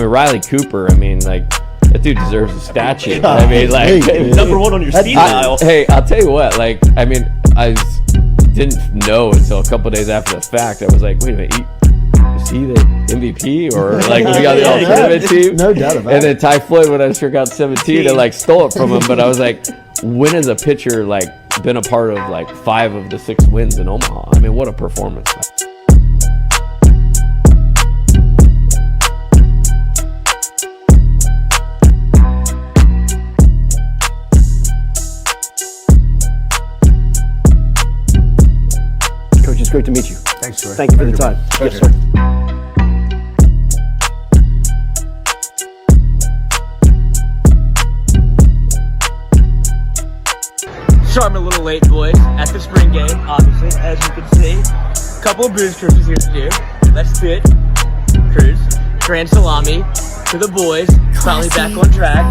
mean, Riley Cooper, I mean, like, that dude deserves a statue. I mean, like, number one on your speed dial. Hey, I'll tell you what, like, I mean, I didn't know until a couple days after the fact. I was like, wait a minute, is he the MVP or like we got the alternative team? No doubt about it. And then Ty Floyd, when I struck out 17, and like stole it from him. But I was like, when has a pitcher like been a part of like 5 of the 6 wins in Omaha? I mean, what a performance! Coach, it's great to meet you. Thanks, sir. Thank you for the time. Yes, sir. Sharp a little late, boys, at the spring game, obviously, as you can see. Couple of booze cruises here to do. Let's spit. Cruise. Grand salami to the boys. Finally back on track.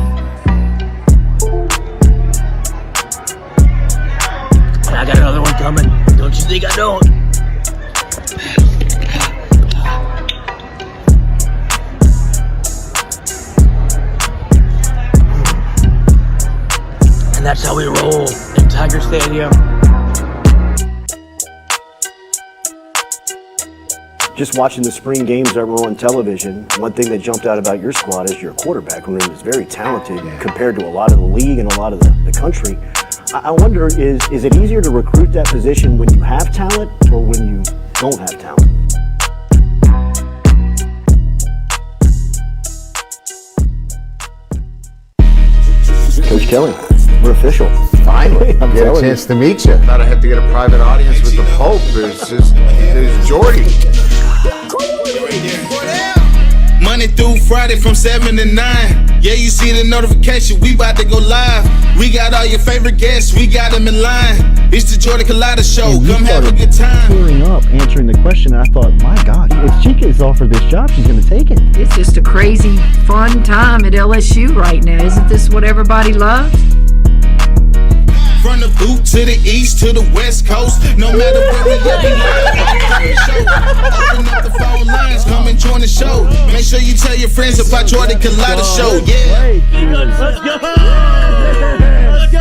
And I got another one coming. Don't you think I don't? And that's how we roll in Tiger Stadium. Just watching the spring games that were on television, one thing that jumped out about your squad is your quarterback room is very talented compared to a lot of the league and a lot of the country. I wonder, is it easier to recruit that position when you have talent or when you don't have talent? Coach Kelly, we're official. Finally, I'm get a telling chance to meet you. Thought I had to get a private audience with the Pope. There's Jordy. Monday through Friday from 7 to 9. Yeah, you see the notification, we about to go live. We got all your favorite guests, we got them in line. It's the Jordy Culotta Show, come have a good time. Clearing up, answering the question, I thought, my God, if she gets offered this job, she's going to take it. It's just a crazy, fun time at LSU right now. Isn't this what everybody loves? From the boot to the east to the west coast, no matter where we at, we live. Open up the phone lines, come and join the show. Make sure you tell your friends about Jordy Culotta Show. Yeah. Let's go! Let's go!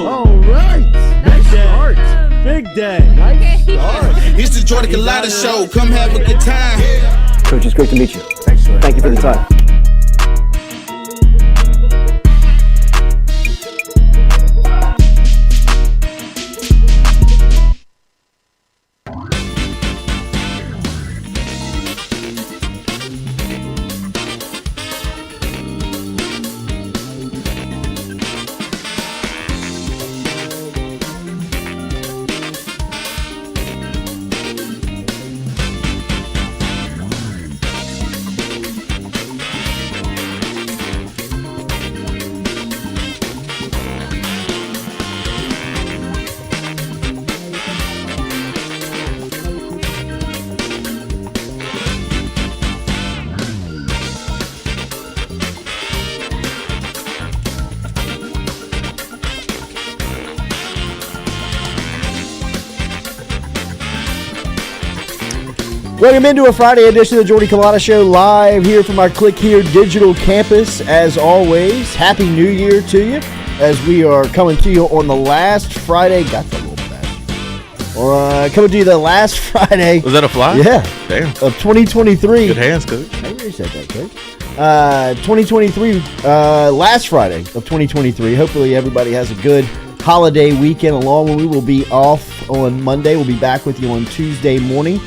All right. Nice start. Big day. Nice start. It's the Jordy Culotta Show, come have a good time. Coach, it's great to meet you. Thanks, sir. Thank you for the time. Welcome into a Friday edition of the Jordy Culotta Show, live here from our Click Here digital campus. As always, Happy New Year to you as we are coming to you on the last Friday. Got that a little fast. Coming to you the last Friday. Was that a fly? Yeah. Damn. Of 2023. Good hands, coach. I already said that, Coach. 2023, last Friday of 2023. Hopefully everybody has a good holiday weekend along. We will be off on Monday. We'll be back with you on Tuesday morning.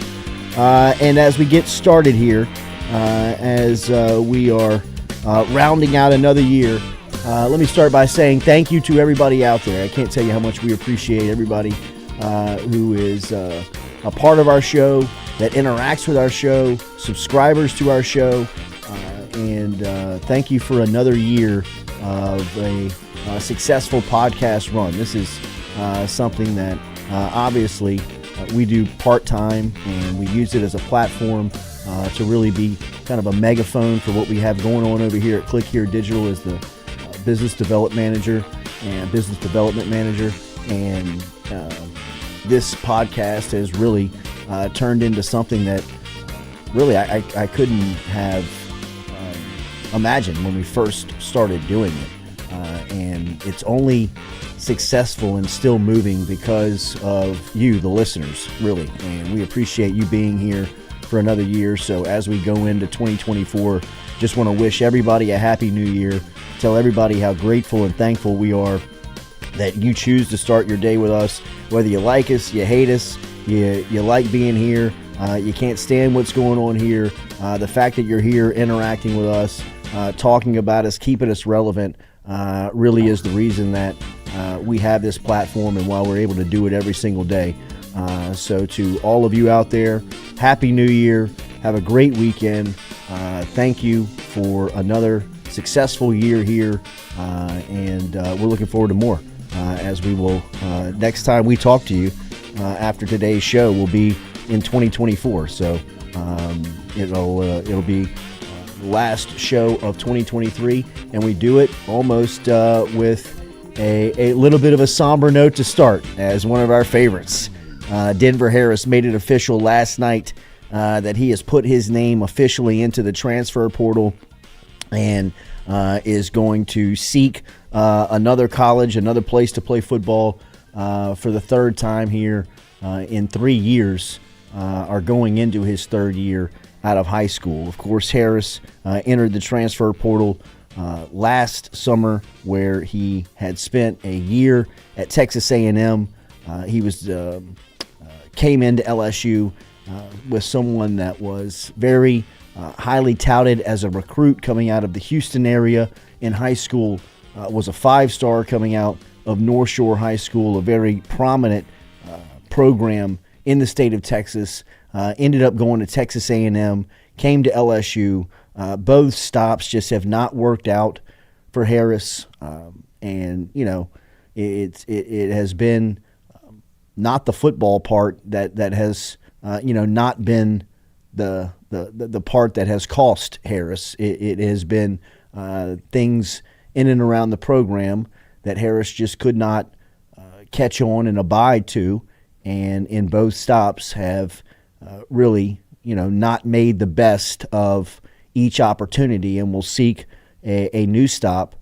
And as we get started here, as we are rounding out another year, let me start by saying thank you to everybody out there. I can't tell you how much we appreciate everybody who is a part of our show, that interacts with our show, subscribers to our show, and thank you for another year of a successful podcast run. This is something that obviously we do part-time, and we use it as a platform to really be kind of a megaphone for what we have going on over here at Click Here Digital as the business development manager. And this podcast has really turned into something that really I couldn't have imagine when we first started doing it. And it's only successful and still moving because of you, the listeners, really. And we appreciate you being here for another year. So as we go into 2024, just want to wish everybody a happy new year. Tell everybody how grateful and thankful we are that you choose to start your day with us. Whether you like us, you hate us, you like being here, you can't stand what's going on here. The fact that you're here interacting with us, talking about us, keeping us relevant, really is the reason that we have this platform and why we're able to do it every single day. So to all of you out there, Happy New Year. Have a great weekend. Thank you for another successful year here. And we're looking forward to more as we will, next time we talk to you after today's show will be in 2024. So it'll be last show of 2023, and we do it almost with a little bit of a somber note to start as one of our favorites. Denver Harris made it official last night that he has put his name officially into the transfer portal and is going to seek another college, another place to play football for the third time here in 3 years, are going into his third year out of high school. Of course, Harris entered the transfer portal last summer, where he had spent a year at Texas A&M. He was came into LSU with someone that was very highly touted as a recruit coming out of the Houston area in high school. Was a 5-star coming out of North Shore High School, a very prominent program in the state of Texas. Ended up going to Texas A&M, came to LSU. Both stops just have not worked out for Harris, and it has been not the football part that has not been the part that has cost Harris. It has been things in and around the program that Harris just could not catch on and abide to, and in both stops have really, not made the best of each opportunity, and will seek a new stop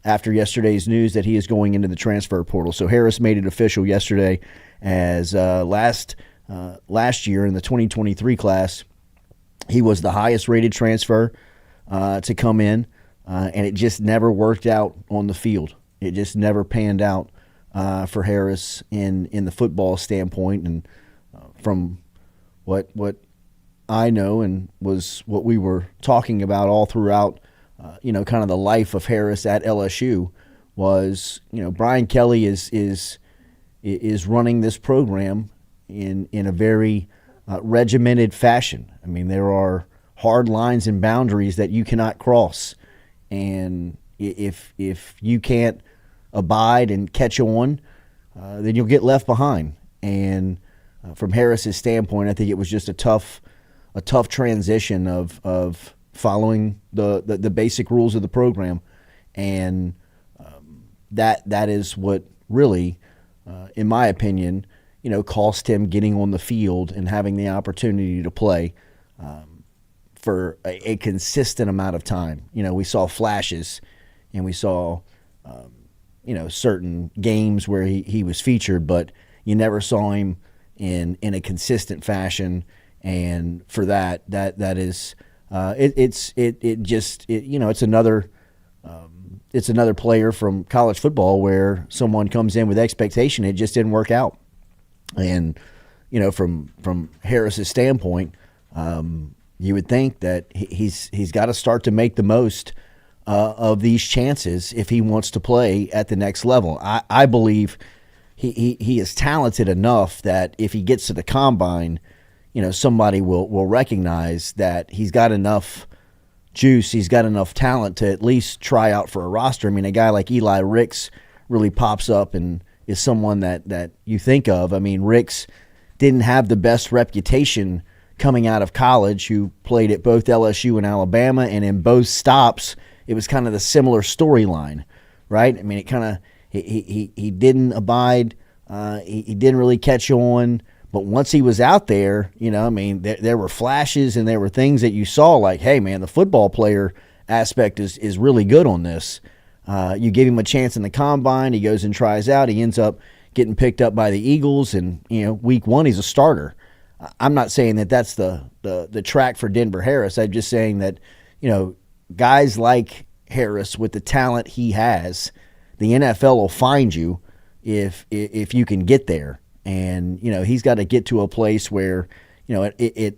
after yesterday's news that he is going into the transfer portal. So Harris made it official yesterday as last year in the 2023 class, he was the highest rated transfer to come in, and it just never worked out on the field. It just never panned out for Harris in the football standpoint. And from what I know and was what we were talking about all throughout, kind of the life of Harris at LSU was, Brian Kelly is running this program in a very regimented fashion. I mean, there are hard lines and boundaries that you cannot cross, and if you can't abide and catch on, then you'll get left behind. And from Harris's standpoint, I think it was just a tough transition of following the basic rules of the program, and that is what really, in my opinion, cost him getting on the field and having the opportunity to play for a consistent amount of time. We saw flashes, and we saw certain games where he was featured, but you never saw him in a consistent fashion. And for that is it's another player from college football where someone comes in with expectation. It just didn't work out. And from Harris's standpoint, you would think that he's got to start to make the most of these chances if he wants to play at the next level. I believe he is talented enough that if he gets to the combine, somebody will recognize that he's got enough juice, he's got enough talent to at least try out for a roster. I mean, a guy like Eli Ricks really pops up and is someone that you think of. I mean, Ricks didn't have the best reputation coming out of college, who played at both LSU and Alabama, and in both stops, it was kind of the similar storyline, right? I mean, he didn't abide, he didn't really catch on, But once he was out there, there were flashes and there were things that you saw like, hey, man, the football player aspect is really good on this. You give him a chance in the combine. He goes and tries out. He ends up getting picked up by the Eagles. And, week one, he's a starter. I'm not saying that that's the track for Denver Harris. I'm just saying that, guys like Harris with the talent he has, the NFL will find you if you can get there. And, he's got to get to a place where, he's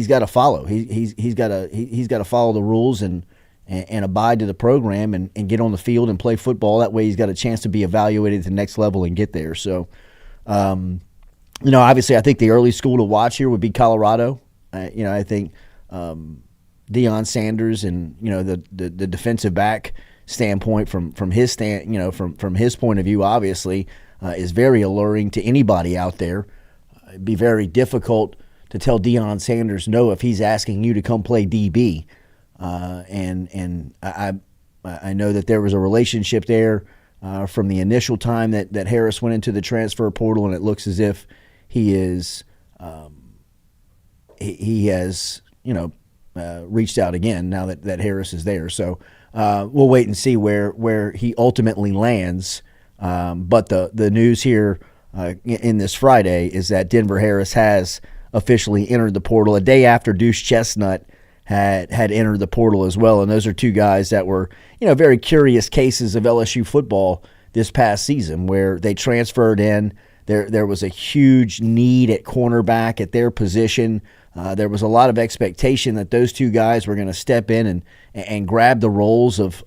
got to follow. He's got to follow the rules and abide to the program and get on the field and play football. That way he's got a chance to be evaluated at the next level and get there. So, obviously I think the early school to watch here would be Colorado. I think Deion Sanders and, the defensive back standpoint from his from his point of view, obviously, is very alluring to anybody out there. It'd be very difficult to tell Deion Sanders no if he's asking you to come play DB. And I know that there was a relationship there from the initial time that Harris went into the transfer portal, and it looks as if he is he has reached out again now that Harris is there. So we'll wait and see where he ultimately lands. But the news here in this Friday is that Denver Harris has officially entered the portal a day after Deuce Chestnut had entered the portal as well. And those are two guys that were, very curious cases of LSU football this past season where they transferred in. There was a huge need at cornerback at their position. There was a lot of expectation that those two guys were going to step in and grab the roles of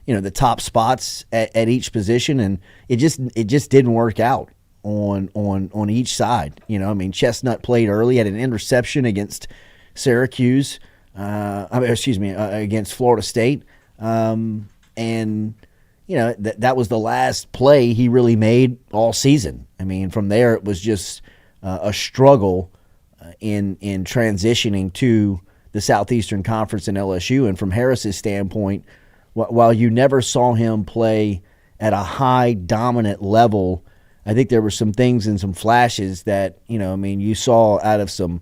the top spots at each position, and it just didn't work out on each side. Chestnut played early, had an interception against Syracuse. Against Florida State, and that was the last play he really made all season. From there it was just a struggle in transitioning to the Southeastern Conference and LSU. And from Harris's standpoint, while you never saw him play at a high dominant level, I think there were some things and some flashes that you saw out of some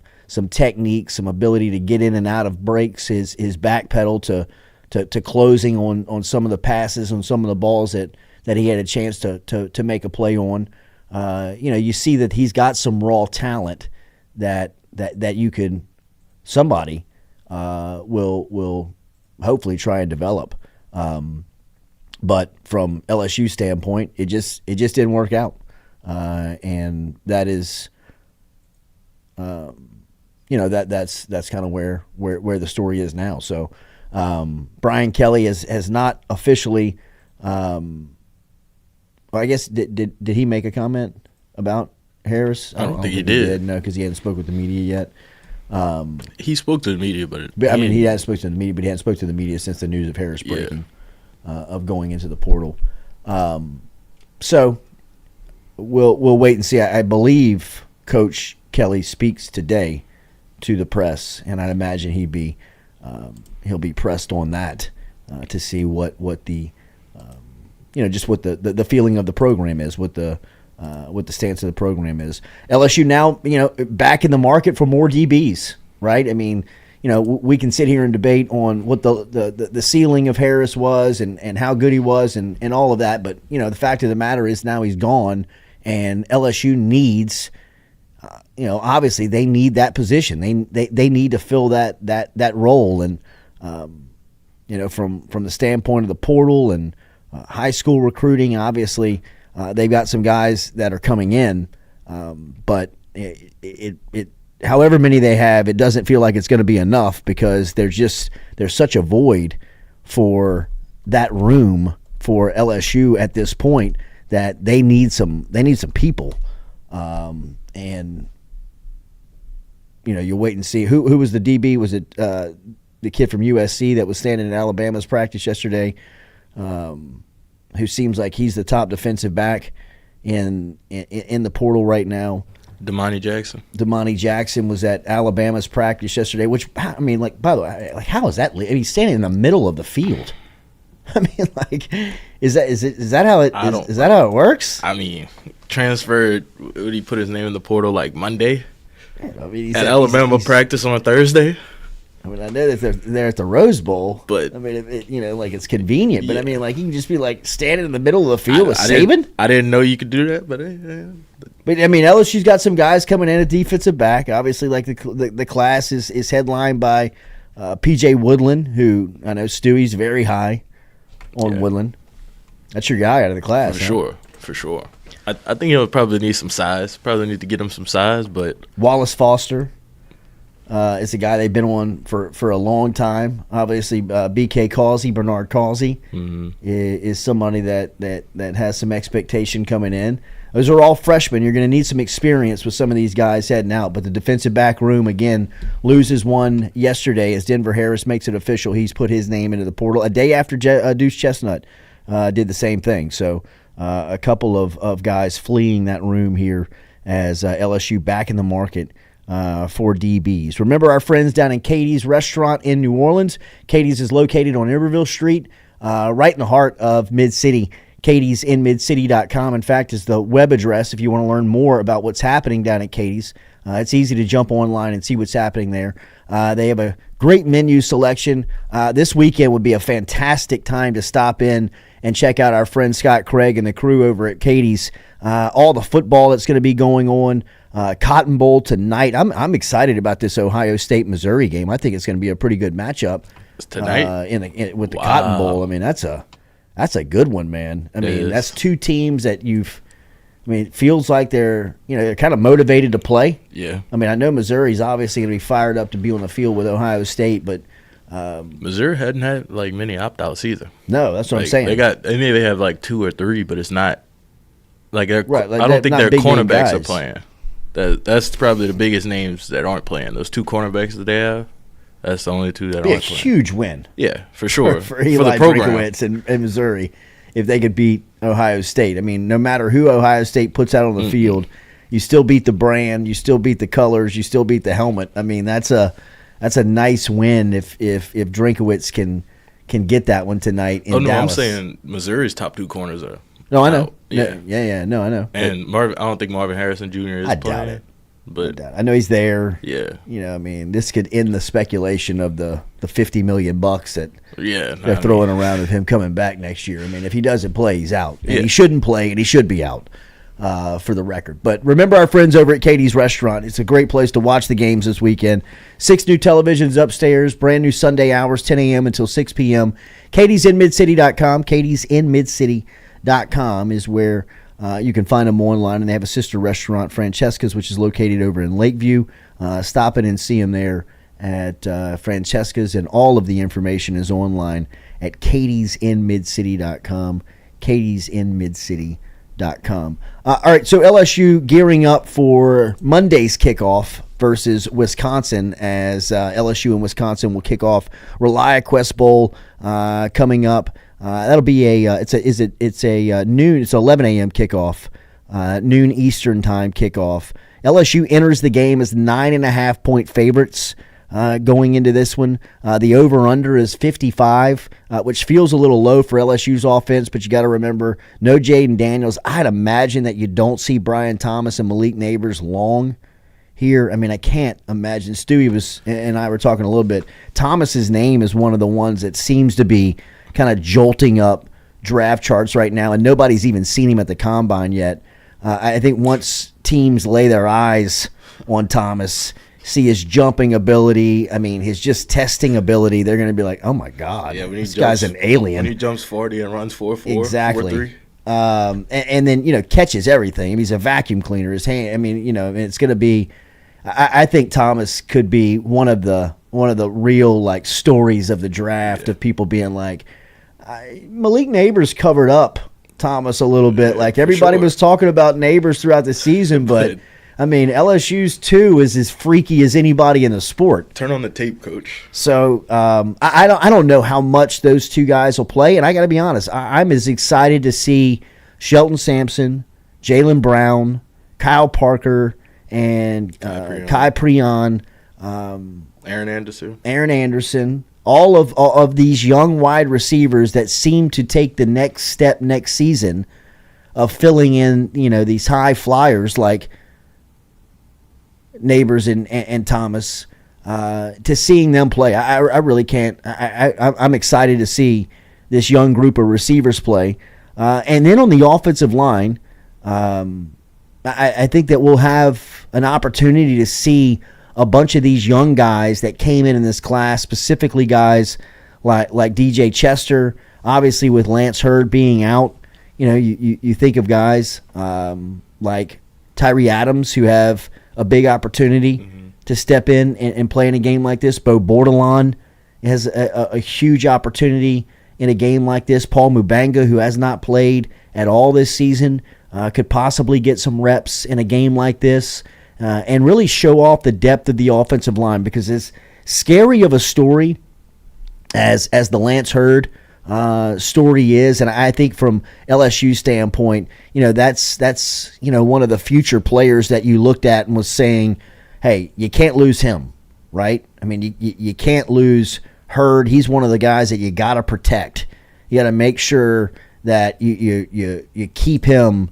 technique, some ability to get in and out of breaks, his back pedal to closing on some of the passes, on some of the balls that he had a chance to make a play on. You see that he's got some raw talent that you could somebody will hopefully try and develop. But from LSU standpoint, it just didn't work out, and that is. That's kind of where the story is now. So Brian Kelly has not officially. I guess did he make a comment about Harris? I don't think he did. No, because he hadn't spoke with the media yet. He spoke to the media, but he hadn't spoken to the media, but he hadn't spoken to the media since the news of Harris breaking, of going into the portal. So we'll wait and see. I believe Coach Kelly speaks today to the press, and I'd imagine he'll be pressed on that to see what the just what the feeling of the program is, what the stance of the program is. LSU now back in the market for more DBs, right? We can sit here and debate on what the ceiling of Harris was and how good he was and all of that, but the fact of the matter is now he's gone, and LSU needs. Obviously they need that position. They need to fill that role, and from the standpoint of the portal and high school recruiting, obviously they've got some guys that are coming in, but it however many they have, it doesn't feel like it's going to be enough because there's such a void for that room for LSU at this point that they need some people. And you wait and see who was the DB. Was it the kid from USC that was standing in Alabama's practice yesterday, who seems like he's the top defensive back in the portal right now? Damani Jackson. Damani Jackson was at Alabama's practice yesterday. Which by the way, how is that? He's standing in the middle of the field. Is that how it works? transferred. Would he put his name in the portal like Monday? I mean, at Alabama practice on Thursday. I mean, I know that they're at the Rose Bowl, but I mean, like it's convenient. But I mean, like you can just be like standing in the middle of the field with Saban. I didn't know you could do that, but I mean, LSU's got some guys coming in at defensive back. Obviously, like the class is headlined by PJ Woodland, who I know Stewie's very high on Woodland. That's your guy out of the class, for sure. I think he'll probably need some size. Probably need to get him some size, but Wallace Foster is a guy they've been on for a long time. Obviously, BK Causey, Bernard Causey, is somebody that has some expectation coming in. Those are all freshmen. You're going to need some experience with some of these guys heading out. But the defensive back room, again, loses one yesterday as Denver Harris makes it official. He's put his name into the portal. A day after Deuce Chestnut did the same thing. So a couple of guys fleeing that room here as LSU back in the market for DBs. Remember our friends down in Katie's Restaurant in New Orleans. Katie's is located on Iberville Street, right in the heart of Mid-City. Katie'sInMidCity.com, in fact, is the web address if you want to learn more about what's happening down at Katie's. It's easy to jump online and see what's happening there. They have a great menu selection. This weekend would be a fantastic time to stop in and check out our friend Scott Craig and the crew over at Katie's. All the football that's going to be going on. Cotton Bowl tonight. I'm excited about this Ohio State-Missouri game. I think it's going to be a pretty good matchup tonight with the Cotton Bowl. I mean, that's a good one, man. I mean, that's two teams that it feels like they're kind of motivated to play. Yeah. I mean, I know Missouri's obviously going to be fired up to be on the field with Ohio State, but Missouri hadn't had like many opt-outs either. No, that's what I'm saying. They have like 2 or 3, but it's not like I don't think their big cornerbacks are playing. That's probably the biggest names that aren't playing. Those 2 cornerbacks that they have. That's the only 2 that aren't playing. A huge win. Yeah, for sure. For Eli Drinkowitz and Missouri, if they could beat Ohio State. I mean, no matter who Ohio State puts out on the field, you still beat the brand, you still beat the colors, you still beat the helmet. I mean, that's a nice win if Drinkowitz can get that one tonight in Dallas. I'm saying Missouri's top 2 corners are. No, I know. Yeah. No, I know. And I don't think Marvin Harrison Jr. is playing. I doubt it. But I know he's there. Yeah. I mean, this could end the speculation of the $50 million that they're throwing around of him coming back next year. I mean, if he doesn't play, he's out. And he shouldn't play, and he should be out for the record. But remember our friends over at Katie's Restaurant. It's a great place to watch the games this weekend. 6 new televisions upstairs, brand new Sunday hours, 10 a.m. until 6 p.m. Katie'sInMidCity.com. Katie'sInMidCity.com is where you can find them online, and they have a sister restaurant, Francesca's, which is located over in Lakeview. Stop in and see them there at Francesca's, and all of the information is online at Katie'sInMidCity.com. Katie'sInMidCity.com. All right, so LSU gearing up for Monday's kickoff versus Wisconsin, as LSU and Wisconsin will kick off ReliaQuest Bowl coming up. That'll be it's 11 a.m. kickoff, noon Eastern time kickoff. LSU enters the game as 9.5-point favorites going into this one. The over/under is 55, which feels a little low for LSU's offense, but you got to remember, no Jaden Daniels. I'd imagine that you don't see Brian Thomas and Malik Neighbors long here. I mean, I can't imagine. Stewie and I were talking a little bit. Thomas's name is one of the ones that seems to be kind of jolting up draft charts right now, and nobody's even seen him at the combine yet. I think once teams lay their eyes on Thomas, see his jumping ability, I mean, his just testing ability, they're going to be like, oh my God, this guy's an alien. When he jumps 40 and runs 4.4, exactly. 4.3. And then, catches everything. I mean, he's a vacuum cleaner. His hand, I mean, it's going to be, I think Thomas could be one of the real, like, stories of the draft of people being like, Malik Neighbors covered up Thomas a little bit. Like, everybody was talking about Neighbors throughout the season, but I mean, LSU's 2 is as freaky as anybody in the sport. Turn on the tape, coach. So I don't know how much those 2 guys will play, and I got to be honest, I'm as excited to see Shelton Sampson, Jaylen Brown, Kyle Parker, and Kai Preon, Aaron Anderson. All of these young wide receivers that seem to take the next step next season. filling in, these high flyers like Neighbors and Thomas, to seeing them play. I really can't. I'm excited to see this young group of receivers play. And then on the offensive line, I think that we'll have an opportunity to see a bunch of these young guys that came in this class, specifically guys like DJ Chester, obviously with Lance Hurd being out. You think of guys like Tyree Adams, who have a big opportunity to step in and play in a game like this. Bo Bordelon has a huge opportunity in a game like this. Paul Mubanga, who has not played at all this season, could possibly get some reps in a game like this and really show off the depth of the offensive line, because as scary of a story as the Lance Hurd story is, and I think from LSU standpoint, that's one of the future players that you looked at and was saying, hey, you can't lose him, right? I mean, you can't lose Hurd. He's one of the guys that you got to protect. You got to make sure that you keep him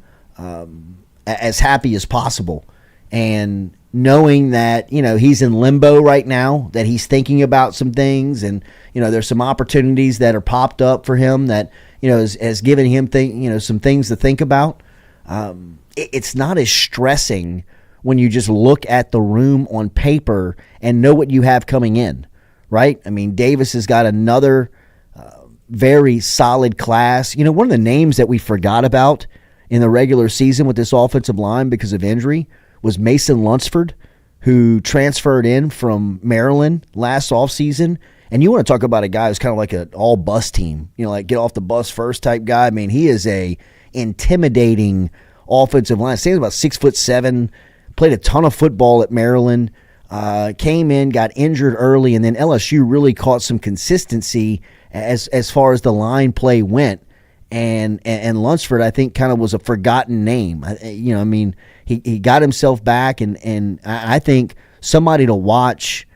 as happy as possible. And knowing that, he's in limbo right now, that he's thinking about some things, and, there's some opportunities that are popped up for him that, has given him some things to think about. It's not as stressing when you just look at the room on paper and know what you have coming in, right? I mean, Davis has got another very solid class. One of the names that we forgot about in the regular season with this offensive line because of injury was Mason Lunsford, who transferred in from Maryland last offseason. And you want to talk about a guy who's kind of like an all-bus team, like get off the bus first type guy. I mean, he is a intimidating offensive line. Stands about 6'7", played a ton of football at Maryland, came in, got injured early, and then LSU really caught some consistency as far as the line play went. And Lunsford, I think, kind of was a forgotten name. He got himself back, and I think somebody to watch,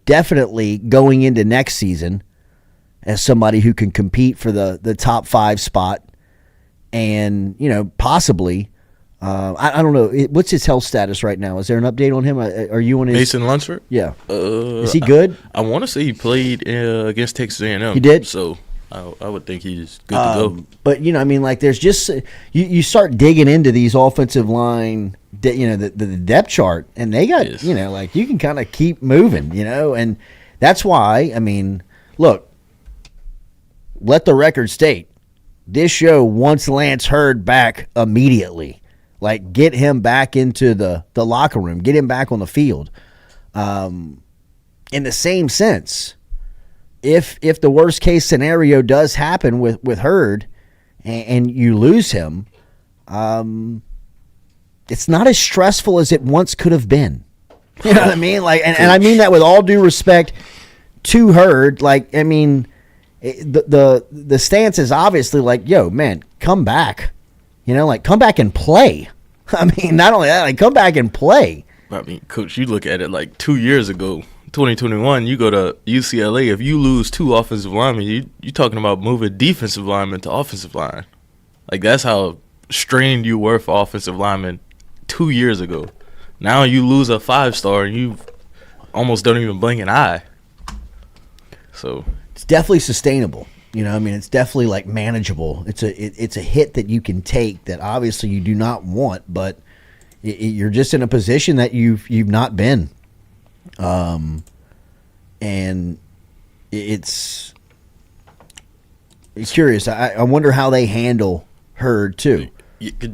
definitely going into next season as somebody who can compete for the top 5 spot, and, possibly, I don't know, what's his health status right now? Is there an update on him? Are you on his Mason Lunsford? Yeah. Is he good? I want to say he played against Texas A&M. He did? So I would think he's good to go. But, there's just you start digging into these offensive line, the depth chart, and they got, you can kind of keep moving, and that's why, look, let the record state, this show wants Lance Hurd back immediately. Like, get him back into the locker room. Get him back on the field. In the same sense, if the worst case scenario does happen with Hurd and you lose him, it's not as stressful as it once could have been. You know what I mean? Like, and I mean that with all due respect to Hurd. Like, the stance is obviously like, yo, man, come back. Come back and play. Not only that, come back and play. Coach, you look at it like 2 years ago, 2021, you go to UCLA. If you lose 2 offensive linemen, you're talking about moving defensive linemen to offensive line. Like, that's how strained you were for offensive linemen 2 years ago. Now you lose a 5-star and you almost don't even blink an eye. So it's definitely sustainable. It's definitely like manageable. It's a hit that you can take that obviously you do not want, but you're just in a position that you've not been. And it's curious. I wonder how they handle Hurd too.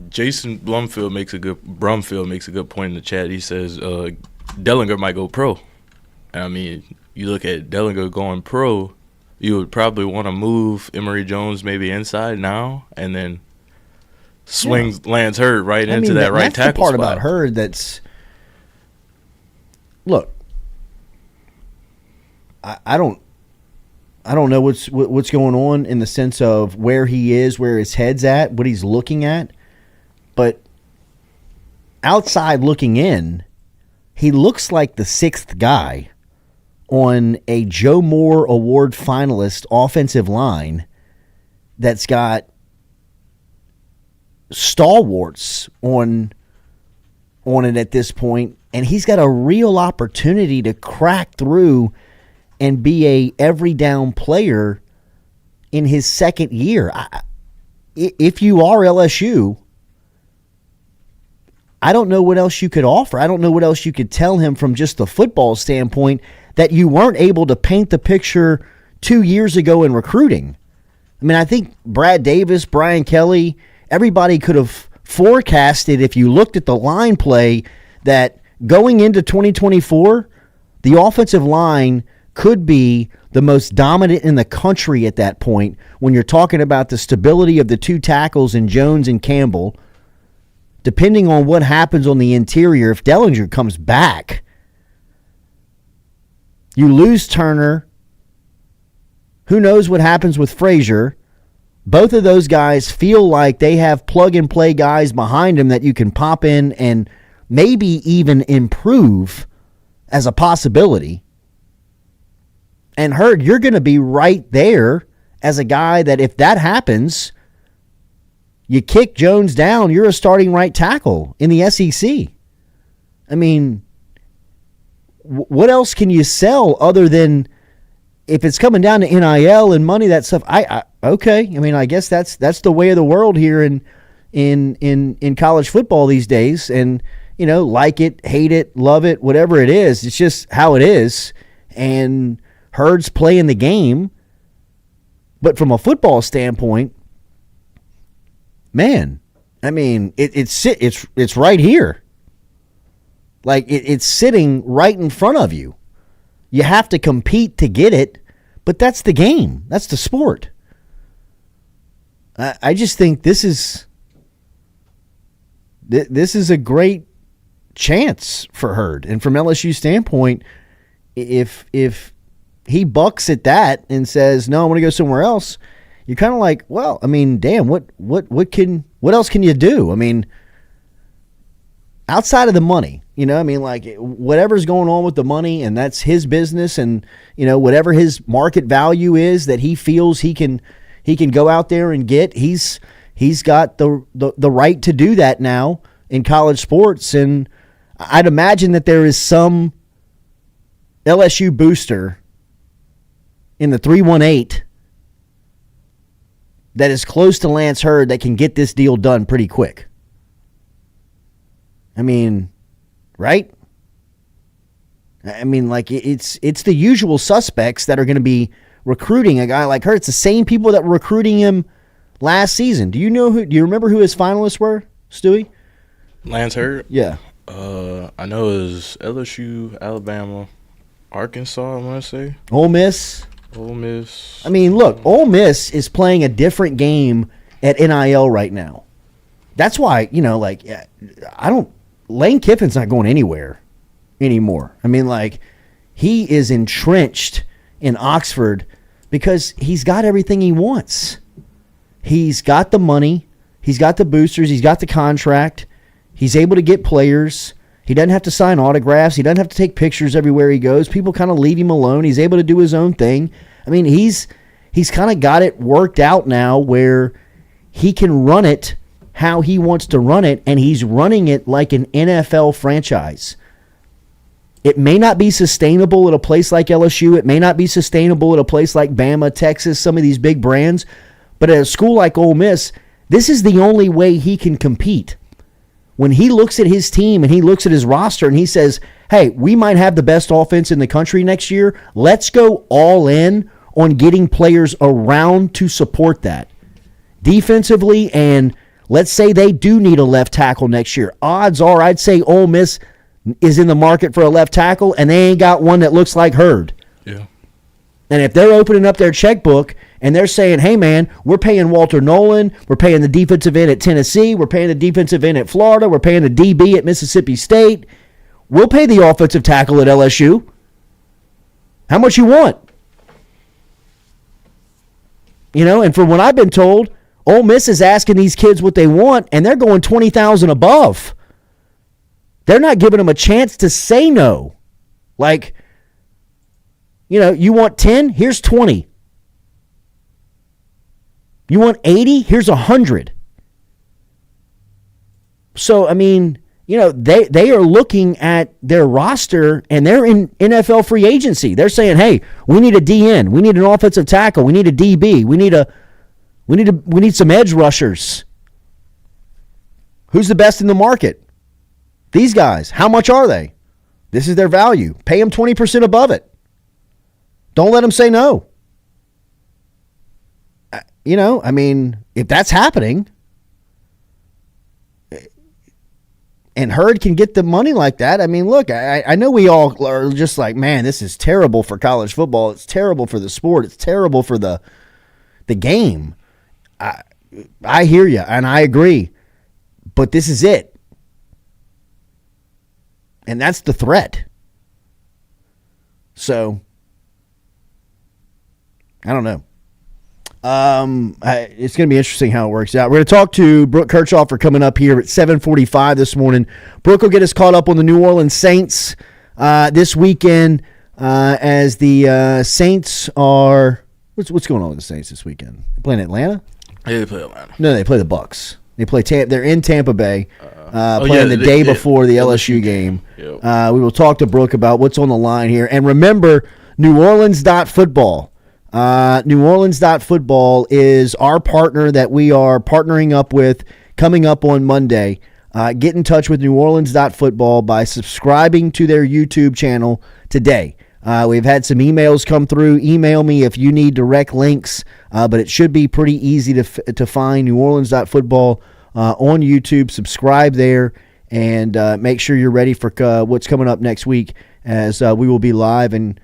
Jason Brumfield makes a good point in the chat. He says Dellinger might go pro. You look at Dellinger going pro, you would probably want to move Emory Jones maybe inside now and then swing Lance Hurd right into that right tackle spot. That's the part about Hurd that's – look, I don't know what's going on in the sense of where he is, where his head's at, what he's looking at. But outside looking in, he looks like the 6th guy on a Joe Moore Award finalist offensive line that's got stalwarts on it at this point, and he's got a real opportunity to crack through and be a every down player in his second year. If you are LSU, I don't know what else you could offer. I don't know what else you could tell him from just the football standpoint that you weren't able to paint the picture 2 years ago in recruiting. I mean, I think Brad Davis, Brian Kelly, everybody could have forecasted, if you looked at the line play, that going into 2024, the offensive line could be the most dominant in the country at that point when you're talking about the stability of the two tackles in Jones and Campbell. Depending on what happens on the interior, if Dellinger comes back, you lose Turner. Who knows what happens with Frazier? Both of those guys feel like they have plug-and-play guys behind them that you can pop in and maybe even improve as a possibility. And Hurd, you're going to be right there as a guy that if that happens, you kick Jones down, you're a starting right tackle in the SEC. I mean, what else can you sell other than if it's coming down to NIL and money, that stuff? Okay. I mean, I guess that's the way of the world here in college football these days. And, you know, like it, hate it, love it, whatever it is, it's just how it is. And Hurd's playing the game. But from a football standpoint, man, I mean, it's right here. Like, it's sitting right in front of you. You have to compete to get it, but that's the game. That's the sport. I just think this is a great chance for Hurd. And from LSU standpoint, if he bucks at that and says, no, I want to go somewhere else, you're kind of like, well, I mean, damn, what else can you do? I mean, outside of the money, you know, I mean, like, whatever's going on with the money, and that's his business, and, you know, whatever his market value is that he feels he can go out there and get, he's got the right to do that now in college sports. And I'd imagine that there is some LSU booster in the 318 that is close to Lance Hurd that can get this deal done pretty quick. I mean, right? I mean, like, it's the usual suspects that are going to be recruiting a guy like Hurd. It's the same people that were recruiting him last season. Do you remember who his finalists were, Stewie? Lance Hurd? Yeah. I know it was LSU, Alabama, Arkansas, I want to say. Ole Miss. I mean, look, Ole Miss is playing a different game at NIL right now. That's why, you know, like, Lane Kiffin's not going anywhere anymore. I mean, like, he is entrenched in Oxford because he's got everything he wants. He's got the money. He's got the boosters. He's got the contract. He's able to get players. He doesn't have to sign autographs. He doesn't have to take pictures everywhere he goes. People kind of leave him alone. He's able to do his own thing. I mean, he's kind of got it worked out now where he can run it how he wants to run it, and he's running it like an NFL franchise. It may not be sustainable at a place like LSU. It may not be sustainable at a place like Bama, Texas, some of these big brands. But at a school like Ole Miss, this is the only way he can compete. When he looks at his team and he looks at his roster and he says, hey, we might have the best offense in the country next year. Let's go all in on getting players around to support that. Defensively, and let's say they do need a left tackle next year. Odds are I'd say Ole Miss is in the market for a left tackle, and they ain't got one that looks like Hurd. Yeah. And if they're opening up their checkbook and they're saying, hey, man, we're paying Walter Nolan, we're paying the defensive end at Tennessee, we're paying the defensive end at Florida, we're paying the DB at Mississippi State, we'll pay the offensive tackle at LSU. How much you want? You know, and from what I've been told, Ole Miss is asking these kids what they want, and they're going $20,000 above. They're not giving them a chance to say no. Like, you know, you want 10? Here's 20. You want 80? Here's 100. So, I mean, you know, they are looking at their roster, and they're in NFL free agency. They're saying, hey, we need a DN. We need an offensive tackle. We need a DB. We need some edge rushers. Who's the best in the market? These guys. How much are they? This is their value. Pay them 20% above it. Don't let them say no. You know, I mean, if that's happening, and Hurd can get the money like that, I mean, look, I know we all are just like, man, this is terrible for college football. It's terrible for the sport. It's terrible for the game. I hear you, and I agree. But this is it. And that's the threat. So, I don't know. It's going to be interesting how it works out. We're going to talk to Brooke Kirchhoff coming up here at 7:45 this morning. Brooke will get us caught up on the New Orleans Saints this weekend as the Saints are – what's going on with the Saints this weekend? They playing Atlanta? Yeah, they play Atlanta. No, they play the Bucs. They play they're in Tampa Bay, playing the day before the LSU game. Yep. We will talk to Brooke about what's on the line here. And remember, New Orleans.football. New Orleans.football is our partner that we are partnering up with coming up on Monday. Get in touch with New Orleans.football by subscribing to their YouTube channel today. We've had some emails come through. Email me if you need direct links, but it should be pretty easy to find New Orleans.football on YouTube. Subscribe there and make sure you're ready for what's coming up next week as we will be live and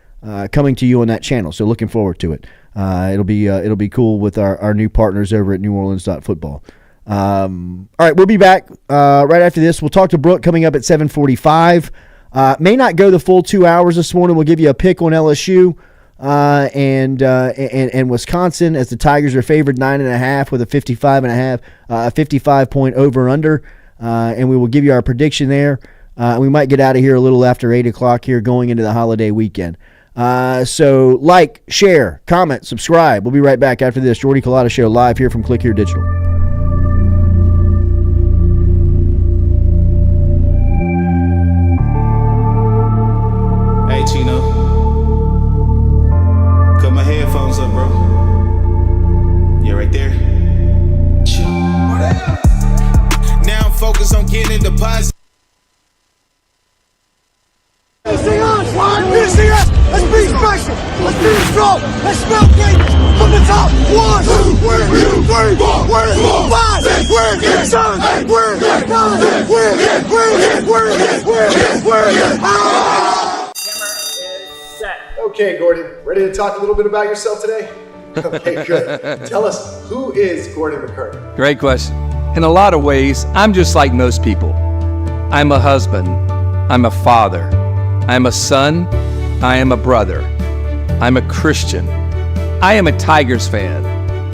coming to you on that channel. So looking forward to it. It'll be cool with our new partners over at New Orleans.football. All right, we'll be back right after this. We'll talk to Brooke coming up at 7:45. May not go the full 2 hours this morning. We'll give you a pick on LSU and Wisconsin as the Tigers are favored 9.5 with a 55.5 over under. And we will give you our prediction there. We might get out of here a little after 8 o'clock here going into the holiday weekend. So like, share, comment, subscribe. We'll be right back after this. Jordy Culotta Show live here from Click Here Digital. Hey, Chino. Cut my headphones up, bro. Yeah, right there. Now I'm focused on getting deposits. Let's be special. Let's be strong. Let's spell greatness from the top. 1, 2, 3, 4, 5, 6, 7, 8, 9, Okay, Gordon, ready to talk a little bit about yourself today? Okay, good. Tell us, who is Gordon McCurdy? Great question. In a lot of ways, I'm just like most people. I'm a husband. I'm a father. I'm a son. I am a brother. I'm a Christian. I am a Tigers fan.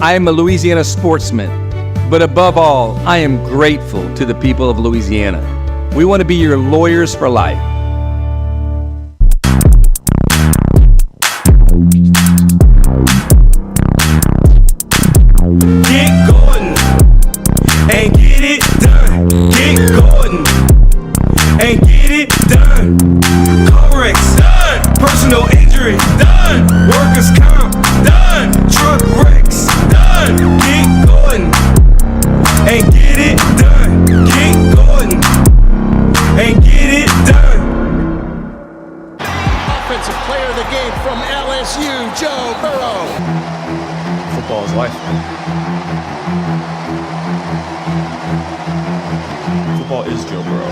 I am a Louisiana sportsman. But above all, I am grateful to the people of Louisiana. We want to be your lawyers for life. Get Gordon and get it done. Get Gordon and get it done. Corrects done. Personal injury done. Workers' comp done. Truck wrecks done. Get Gordon and get it done. Get Gordon and get it done. Offensive player of the game from LSU, Joe Burrow. Football is life. Football is Joe Burrow.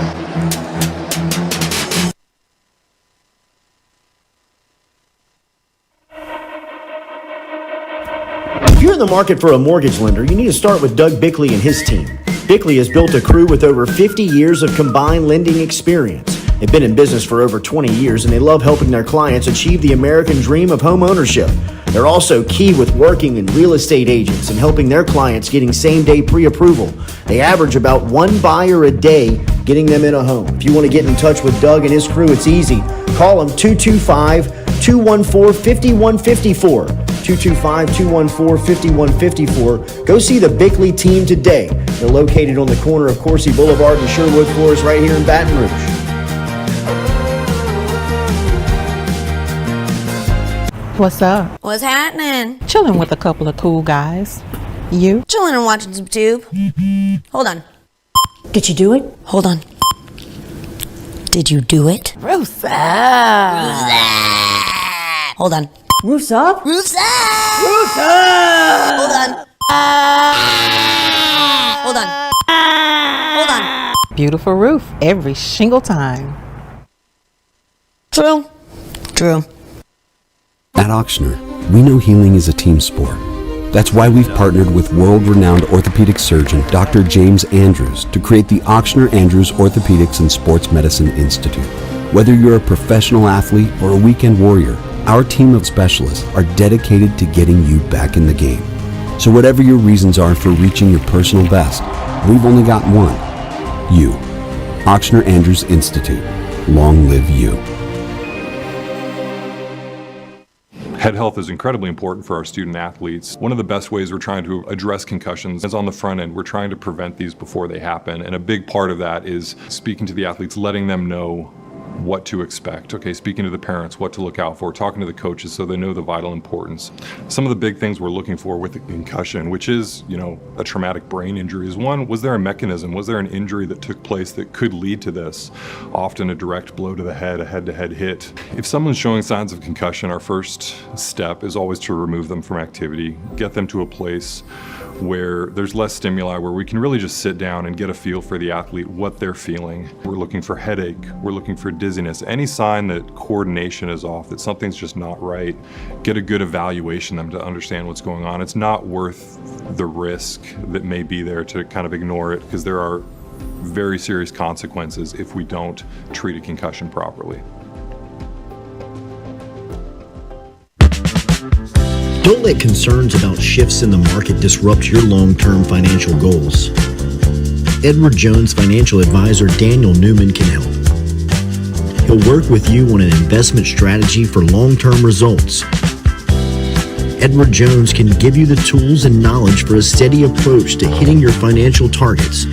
If you're in the market for a mortgage lender, you need to start with Doug Bickley and his team. Bickley has built a crew with over 50 years of combined lending experience. They've been in business for over 20 years, and they love helping their clients achieve the American dream of home ownership. They're also key with working in real estate agents and helping their clients getting same-day pre-approval. They average about one buyer a day getting them in a home. If you want to get in touch with Doug and his crew, it's easy. Call them 225-214-5154. 225-214-5154. Go see the Bickley team today. They're located on the corner of Coursey Boulevard and Sherwood Forest right here in Baton Rouge. What's up? What's happening? Chilling with a couple of cool guys. You? Chilling and watching some tube. Hold on. Did you do it? Hold on. Did you do it? Roof's up. Hold on. Roof's up? Roof's up! Roof's up! Hold on. Hold on. Hold on. Beautiful roof every single time. True. True. At Auctioner, we know healing is a team sport. That's why we've partnered with world-renowned orthopedic surgeon Dr. James Andrews to create the Auctioner Andrews Orthopedics and Sports Medicine Institute. Whether you're a professional athlete or a weekend warrior, our team of specialists are dedicated to getting you back in the game. So whatever your reasons are for reaching your personal best, we've only got one. You. Auctioner Andrews Institute. Long live you. Head health is incredibly important for our student athletes. One of the best ways we're trying to address concussions is on the front end. We're trying to prevent these before they happen. And a big part of that is speaking to the athletes, letting them know what to expect. Okay, speaking to the parents, what to look out for, talking to the coaches so they know the vital importance. Some of the big things we're looking for with a concussion, which is, a traumatic brain injury, is one, was there a mechanism? Was there an injury that took place that could lead to this? Often a direct blow to the head, a head-to-head hit. If someone's showing signs of concussion, our first step is always to remove them from activity, get them to a place where there's less stimuli, where we can really just sit down and get a feel for the athlete, what they're feeling. We're looking for headache, we're looking for dizziness, any sign that coordination is off, that something's just not right. Get a good evaluation of them to understand what's going on. It's not worth the risk that may be there to kind of ignore it, because there are very serious consequences if we don't treat a concussion properly. Don't let concerns about shifts in the market disrupt your long-term financial goals. Edward Jones financial advisor Daniel Newman can help. He'll work with you on an investment strategy for long-term results. Edward Jones can give you the tools and knowledge for a steady approach to hitting your financial targets.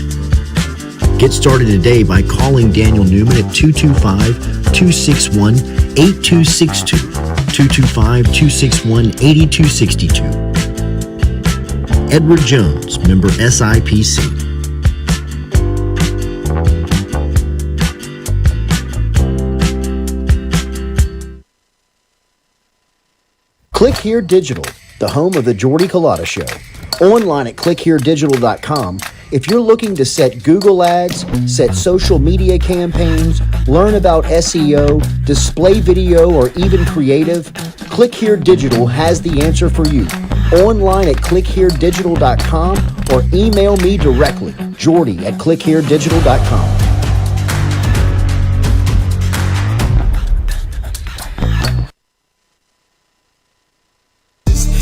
Get started today by calling Daniel Newman at 225-261-8262. 225-261-8262. Edward Jones, member SIPC. Click Here Digital, the home of the Jordy Culotta Show. Online at clickheredigital.com. If you're looking to set Google ads, set social media campaigns, learn about SEO, display video, or even creative, Click Here Digital has the answer for you. Online at clickheredigital.com or email me directly, Jordy at clickheredigital.com.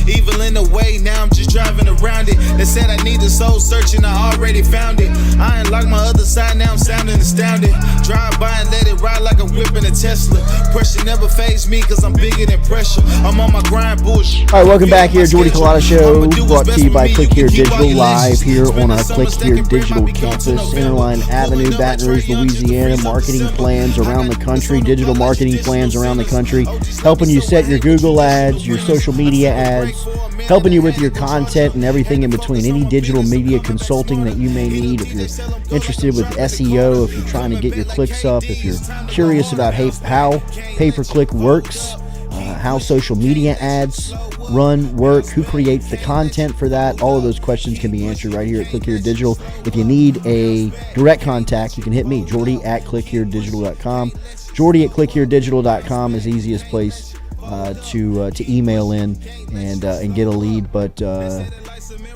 Evil in the way, now I'm just driving around it. They said I need a soul searching, I already found it. I unlocked my other side, now I'm sounding astounded. Drive by and let it ride like a whip in a Tesla. Pressure never fazed me, cause I'm bigger than pressure. I'm on my grind, bullshit. All right, welcome back here, Jordy Culotta Show, brought to you by Click Here Digital, live here on our Click Here Digital campus, Interline Avenue, Baton Rouge, Louisiana. Marketing plans around the country, digital marketing plans around the country, helping you set your Google ads, your social media ads, helping you with your content and everything in between. Any digital media consulting that you may need. If you're interested with SEO, if you're trying to get your clicks up, if you're curious about how pay-per-click works, how social media ads work, who creates the content for that, all of those questions can be answered right here at Click Here Digital. If you need a direct contact, you can hit me, Jordy at clickheredigital.com. Jordy at clickheredigital.com is the easiest place to email in and get a lead, but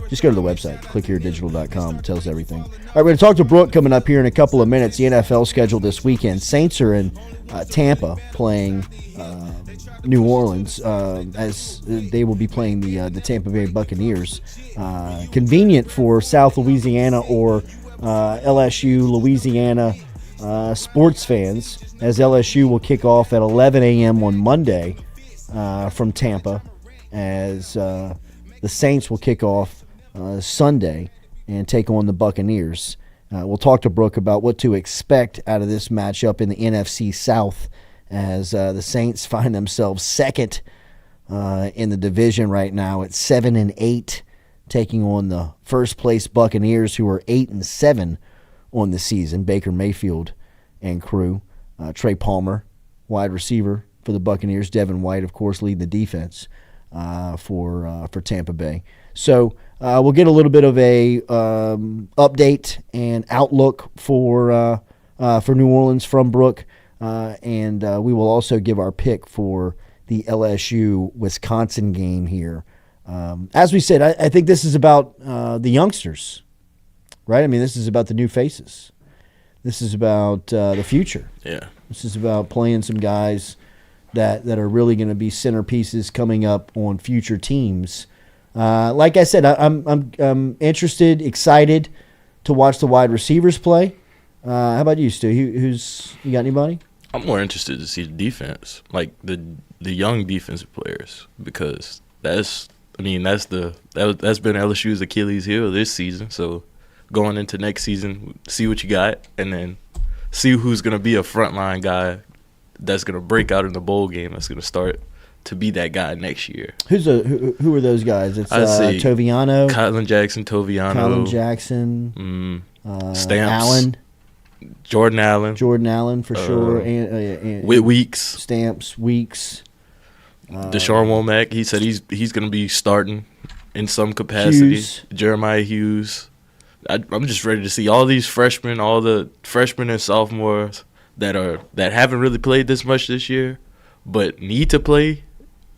just go to the website, clickheredigital.com. It tells everything. All right, we're going to talk to Brooke coming up here in a couple of minutes. The NFL schedule this weekend. Saints are in Tampa playing New Orleans as they will be playing the Tampa Bay Buccaneers. Convenient for South Louisiana or LSU, Louisiana sports fans, as LSU will kick off at 11 a.m. on Monday from Tampa. as the Saints will kick off Sunday and take on the Buccaneers. We'll talk to Brooke about what to expect out of this matchup in the NFC South as the Saints find themselves second in the division right now at 7-8, taking on the first place Buccaneers, who are 8-7 on the season. Baker Mayfield and crew. Trey Palmer, wide receiver for the Buccaneers. Devin White, of course, lead the defense for Tampa Bay. So we'll get a little bit of a update and outlook for New Orleans from Brooke, and we will also give our pick for the LSU-Wisconsin game here. As we said, I think this is about the youngsters, right? I mean, this is about the new faces. This is about the future. Yeah. This is about playing some guys that are really going to be centerpieces coming up on future teams. Like I said, I'm interested, excited to watch the wide receivers play. How about you, Stu? You got anybody? I'm more interested to see the defense, like the young defensive players, because that's been LSU's Achilles heel this season. So going into next season, see what you got, and then see who's going to be a frontline guy that's going to break out in the bowl game, that's going to start to be that guy next year. Who are those guys? It's Toviano, Kylan Jackson, Stamps, Allen, Jordan Allen for sure, and Weeks, Stamps, Weeks, Deshaun Womack. He said he's going to be starting in some capacity. Hughes. Jeremiah Hughes. I'm just ready to see all these freshmen, all the freshmen and sophomores that haven't really played this much this year, but need to play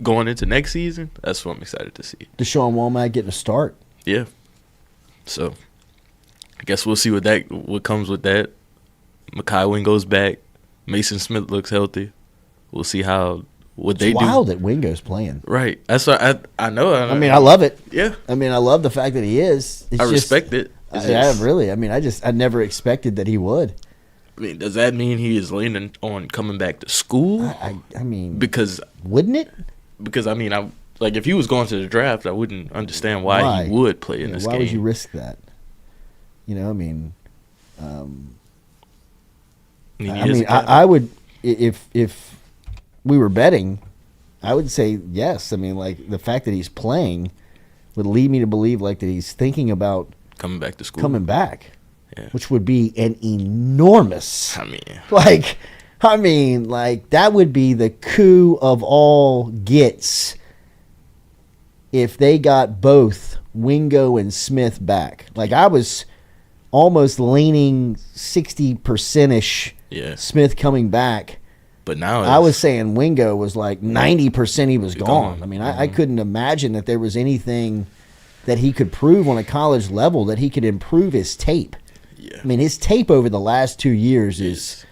going into next season. That's what I'm excited to see. Deshaun Womack getting a start. Yeah. So I guess we'll see what comes with that. Mekhi Wingo's back. Mason Smith looks healthy. We'll see what they do. It's wild that Wingo's playing. Right. That's what I know. I mean, I love it. Yeah. I mean, I love the fact that he is. I respect it. Really. I mean, I never expected that he would. I mean, does that mean he is leaning on coming back to school? I mean, because wouldn't it? Because I mean, if he was going to the draft, I wouldn't understand why he would play in this game. Why would you risk that? You know, I mean, I would if we were betting, I would say yes. I mean, like the fact that he's playing would lead me to believe like that he's thinking about coming back to school, yeah. Which would be an enormous. I mean, that would be the coup of all gets if they got both Wingo and Smith back. Like I was almost leaning 60%ish. Yeah. Smith coming back. But now I was saying Wingo was like 90% he was gone. I mean, I couldn't imagine that there was anything that he could prove on a college level that he could improve his tape. Yeah. I mean, his tape over the last 2 years is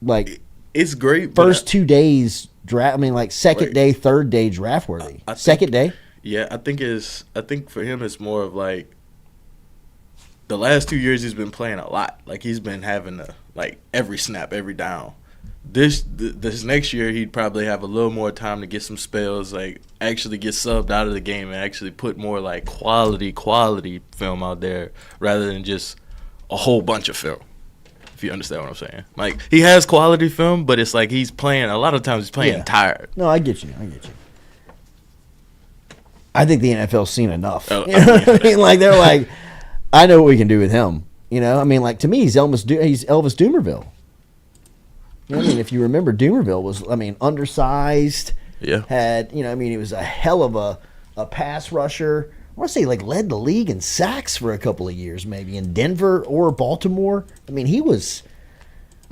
like it's great. First 2 days draft. I mean, like second day, third day draft worthy. Second day. Yeah, I think for him it's more of like the last 2 years he's been playing a lot. Like he's been having every snap, every down. This next year he'd probably have a little more time to get some spells, like actually get subbed out of the game and actually put more like quality film out there rather than just a whole bunch of film. If you understand what I'm saying. Like he has quality film, but it's like he's playing a lot of times he's playing tired. No, I get you. I think the NFL's seen enough. Oh, you know what I mean? Like they're like, I know what we can do with him. You know, I mean, like to me, he's Elvis Doomerville. You know what I mean? If you remember, Doomerville was, undersized. Yeah. Had, he was a hell of a pass rusher. I want to say, led the league in sacks for a couple of years, maybe in Denver or Baltimore. I mean, he was,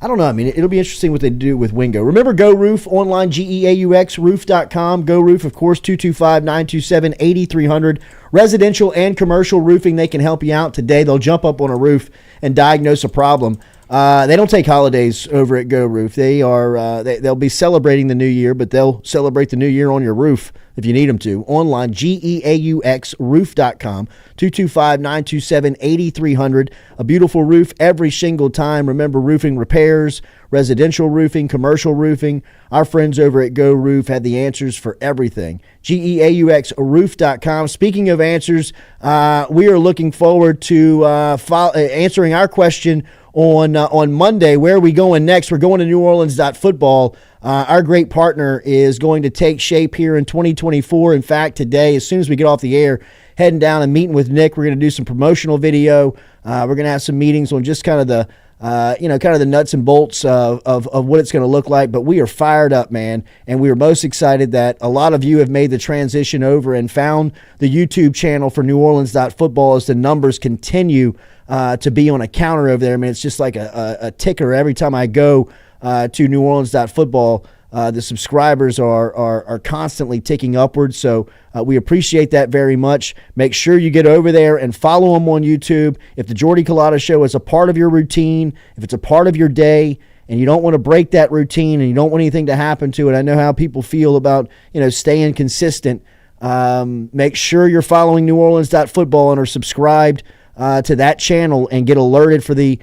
I don't know. I mean, it'll be interesting what they do with Wingo. Remember, Go Roof, online, GEAUX, roof.com. Go Roof, of course, 225-927-8300. Residential and commercial roofing, they can help you out today. They'll jump up on a roof and diagnose a problem. They don't take holidays over at Go Roof. They are they'll be celebrating the new year, but they'll celebrate the new year on your roof if you need them to. Online, GEAUXroof.com, 225-927-8300. A beautiful roof every single time. Remember, roofing repairs, residential roofing, commercial roofing. Our friends over at Go Roof had the answers for everything. GEAUXroof.com. Speaking of answers, we are looking forward to answering our question on Monday. Where are we going next? We're going to NewOrleans.football. Our great partner is going to take shape here in 2024. In fact, today, as soon as we get off the air, heading down and meeting with Nick, we're going to do some promotional video. We're going to have some meetings on just kind of the the nuts and bolts of what it's going to look like. But we are fired up, man, and we are most excited that a lot of you have made the transition over and found the YouTube channel for NewOrleans.football as the numbers continue to be on a counter over there. I mean, it's just like a ticker every time I go to NewOrleans.football. The subscribers are constantly ticking upwards, so we appreciate that very much. Make sure you get over there and follow them on YouTube. If the Jordy Culotta Show is a part of your routine, if it's a part of your day, and you don't want to break that routine and you don't want anything to happen to it, I know how people feel about staying consistent. Make sure you're following NewOrleans.football and are subscribed to that channel and get alerted for the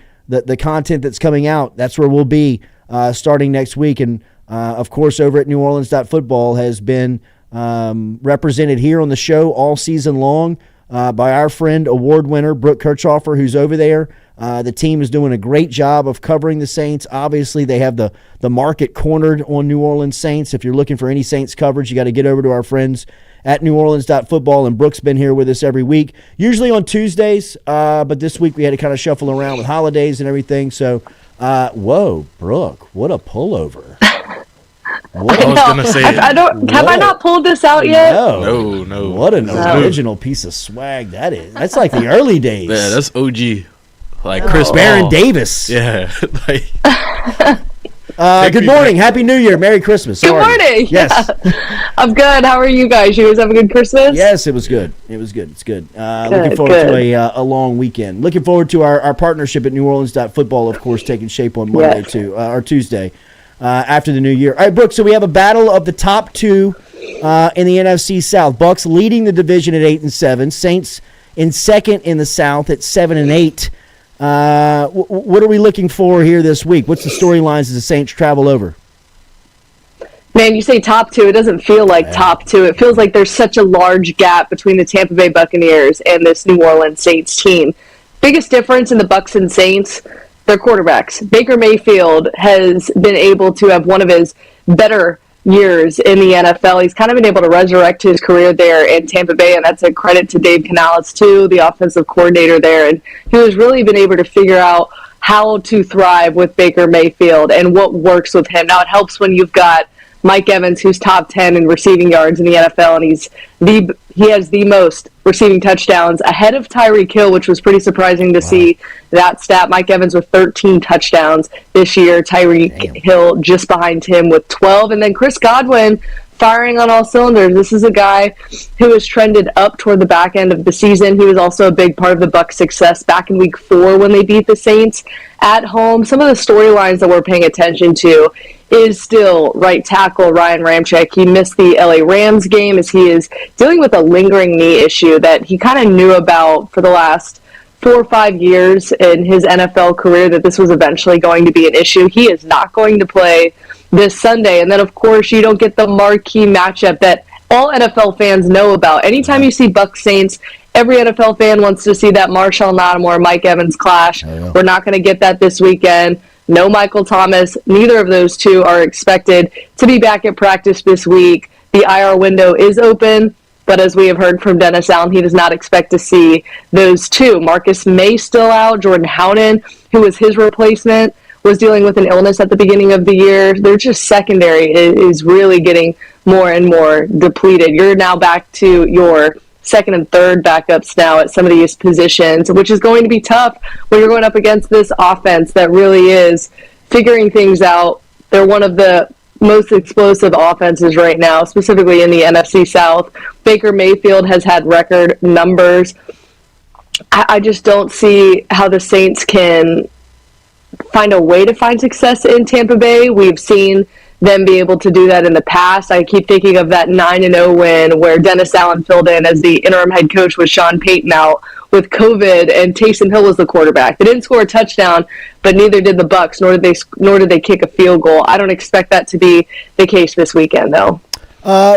content that's coming out. That's where we'll be starting next week. And of course, over at NewOrleans.football has been represented here on the show all season long by our friend, award winner, Brooke Kirchhofer, who's over there. The team is doing a great job of covering the Saints. Obviously, they have the market cornered on New Orleans Saints. If you're looking for any Saints coverage, you got to get over to our friends at NewOrleans.football, and Brooke's been here with us every week, usually on Tuesdays, but this week we had to kind of shuffle around with holidays and everything. So, whoa, Brooke, what a pullover. I was gonna say I don't. Have I not pulled this out yet? No. What an original piece of swag that is. That's like the early days. Yeah, that's OG. Like Chris Baron Davis. Yeah. Good morning. Happy New Year. Merry Christmas. Good morning. Yes. Yeah. I'm good. How are you guys? You guys have a good Christmas? Yes, it was good. It's good. Looking forward to a long weekend. Looking forward to our partnership at NewOrleans.football, of course, taking shape on Monday too, or Tuesday. After the new year. All right, Brooke, so we have a battle of the top two in the NFC South. Bucs leading the division at 8-7. Saints in second in the South at 7-8. What are we looking for here this week? What's the storylines as the Saints travel over? Man, you say top two. It doesn't feel like top two. It feels like there's such a large gap between the Tampa Bay Buccaneers and this New Orleans Saints team. Biggest difference in the Bucs and Saints, their quarterbacks. Baker Mayfield has been able to have one of his better years in the NFL. He's kind of been able to resurrect his career there in Tampa Bay, and that's a credit to Dave Canales, too, the offensive coordinator there. And he has really been able to figure out how to thrive with Baker Mayfield and what works with him. Now, it helps when you've got Mike Evans, who's top 10 in receiving yards in the NFL, and he has the most receiving touchdowns ahead of Tyreek Hill, which was pretty surprising to see that stat. Mike Evans with 13 touchdowns this year, Tyreek Hill just behind him with 12, and then Chris Godwin firing on all cylinders. This is a guy who has trended up toward the back end of the season. He was also a big part of the Bucs' success back in Week 4 when they beat the Saints at home. Some of the storylines that we're paying attention to is still right tackle Ryan Ramczyk. He missed the LA Rams game as he is dealing with a lingering knee issue that he kind of knew about for the last 4 or 5 years in his NFL career, that this was eventually going to be an issue. He is not going to play this Sunday. And then, of course, you don't get the marquee matchup that all NFL fans know about. Anytime you see Bucs Saints, every NFL fan wants to see that Marshall Lattimore, Mike Evans clash. We're not going to get that this weekend. No Michael Thomas. Neither of those two are expected to be back at practice this week. The IR window is open, but as we have heard from Dennis Allen, he does not expect to see those two. Marcus May still out. Jordan Howden, who was his replacement, was dealing with an illness at the beginning of the year. They're just secondary is really getting more and more depleted. You're now back to your second and third backups now at some of these positions, which is going to be tough when you're going up against this offense that really is figuring things out. They're one of the most explosive offenses right now, specifically in the NFC South. Baker Mayfield has had record numbers. I just don't see how the Saints can find a way to find success in Tampa Bay. We've seen them be able to do that in the past. I keep thinking of that 9-0 win where Dennis Allen filled in as the interim head coach with Sean Payton out with COVID, and Taysom Hill was the quarterback. They didn't score a touchdown, but neither did the Bucs, nor did they kick a field goal. I don't expect that to be the case this weekend, though.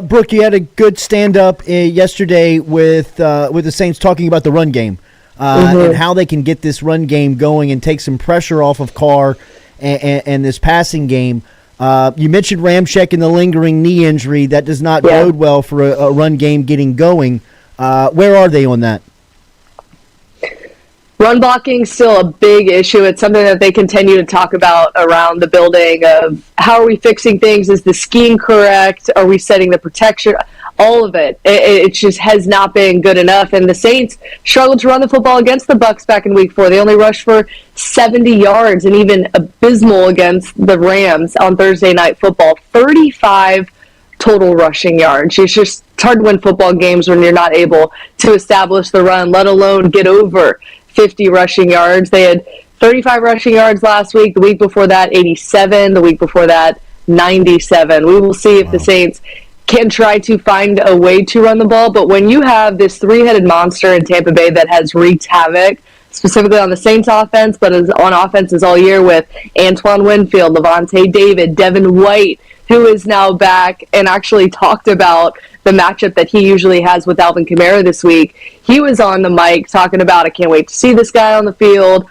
Brooke, you had a good stand-up yesterday with the Saints talking about the run game and how they can get this run game going and take some pressure off of Carr and this passing game. You mentioned Ramczyk and the lingering knee injury. That does not bode well for a run game getting going. Where are they on that? Run blocking is still a big issue. It's something that they continue to talk about around the building of how are we fixing things? Is the scheme correct? Are we setting the protection? All of it. It just has not been good enough. And the Saints struggled to run the football against the Bucs back in Week 4. They only rushed for 70 yards, and even abysmal against the Rams on Thursday Night Football. 35 total rushing yards. It's hard to win football games when you're not able to establish the run, let alone get over 50 rushing yards. They had 35 rushing yards last week. The week before that, 87. The week before that, 97. We will see if the Saints can try to find a way to run the ball. But when you have this three-headed monster in Tampa Bay that has wreaked havoc, specifically on the Saints offense, but is on offenses all year with Antoine Winfield, Levante David, Devin White, who is now back and actually talked about the matchup that he usually has with Alvin Kamara this week. He was on the mic talking about, I can't wait to see this guy on the field,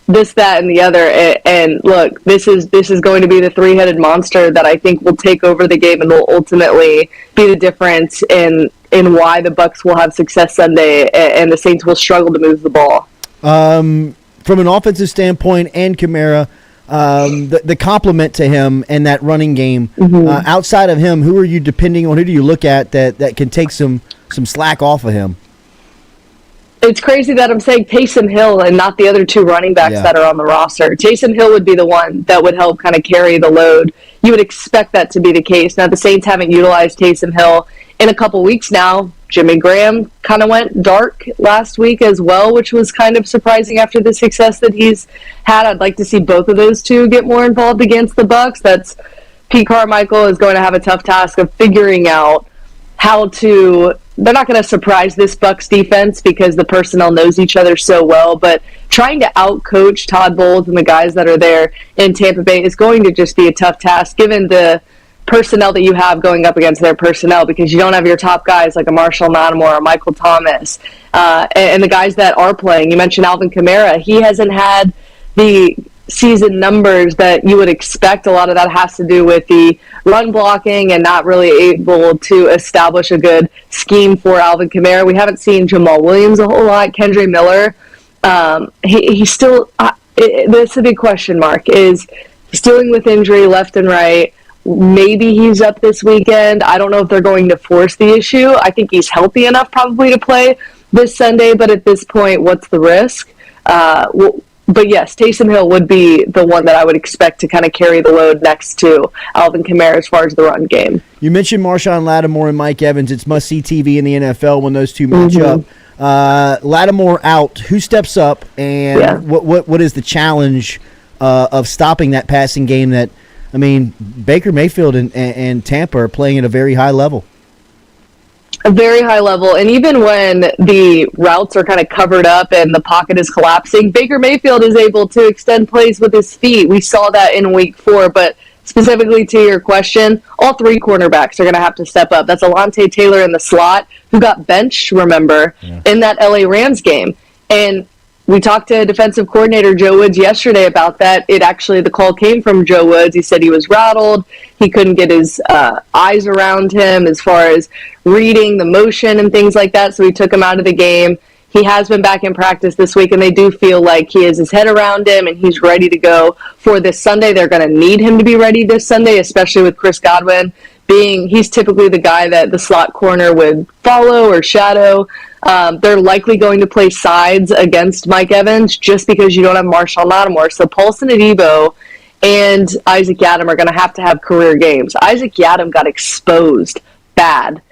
this, that, and the other. And look, this is going to be the three-headed monster that I think will take over the game and will ultimately be the difference in why the Bucs will have success Sunday and the Saints will struggle to move the ball. From an offensive standpoint and Kamara, the compliment to him and that running game, outside of him, who are you depending on? Who do you look at that can take some slack off of him? It's crazy that I'm saying Taysom Hill and not the other two running backs that are on the roster. Taysom Hill would be the one that would help kind of carry the load. You would expect that to be the case. Now, the Saints haven't utilized Taysom Hill in a couple weeks now. Jimmy Graham kind of went dark last week as well, which was kind of surprising after the success that he's had. I'd like to see both of those two get more involved against the Bucs. That's Pete Carmichael is going to have a tough task of figuring out how to. They're not going to surprise this Bucs defense because the personnel knows each other so well, but trying to outcoach Todd Bowles and the guys that are there in Tampa Bay is going to just be a tough task given the personnel that you have going up against their personnel, because you don't have your top guys like a Marshall Lattimore or Michael Thomas and the guys that are playing. You mentioned Alvin Kamara. He hasn't had the season numbers that you would expect. A lot of that has to do with the run blocking and not really able to establish a good scheme for Alvin Kamara. We haven't seen Jamal Williams a whole lot. Kendre Miller, he's still that's a big question mark. Is he's dealing with injury left and right. Maybe he's up this weekend. I don't know if they're going to force the issue. I think he's healthy enough probably to play this Sunday, but at this point, what's the risk? But yes, Taysom Hill would be the one that I would expect to kind of carry the load next to Alvin Kamara as far as the run game. You mentioned Marshawn Lattimore and Mike Evans. It's must-see TV in the NFL when those two match up. Lattimore out. Who steps up, and what is the challenge of stopping that passing game that, I mean, Baker Mayfield and Tampa are playing at a very high level? A very high level, and even when the routes are kind of covered up and the pocket is collapsing, Baker Mayfield is able to extend plays with his feet. We saw that in Week 4, but specifically to your question, all three cornerbacks are going to have to step up. That's Alontae Taylor in the slot, who got benched, remember, in that LA Rams game. And we talked to defensive coordinator Joe Woods yesterday about that. The call came from Joe Woods. He said he was rattled. He couldn't get his eyes around him as far as reading the motion and things like that, so he took him out of the game. He has been back in practice this week, and they do feel like he has his head around him and he's ready to go for this Sunday. They're going to need him to be ready this Sunday, especially with Chris Godwin he's typically the guy that the slot corner would follow or shadow. They're likely going to play sides against Mike Evans just because you don't have Marshall Lattimore. So Paulson Adebo and Isaac Yiadom are going to have career games. Isaac Yiadom got exposed bad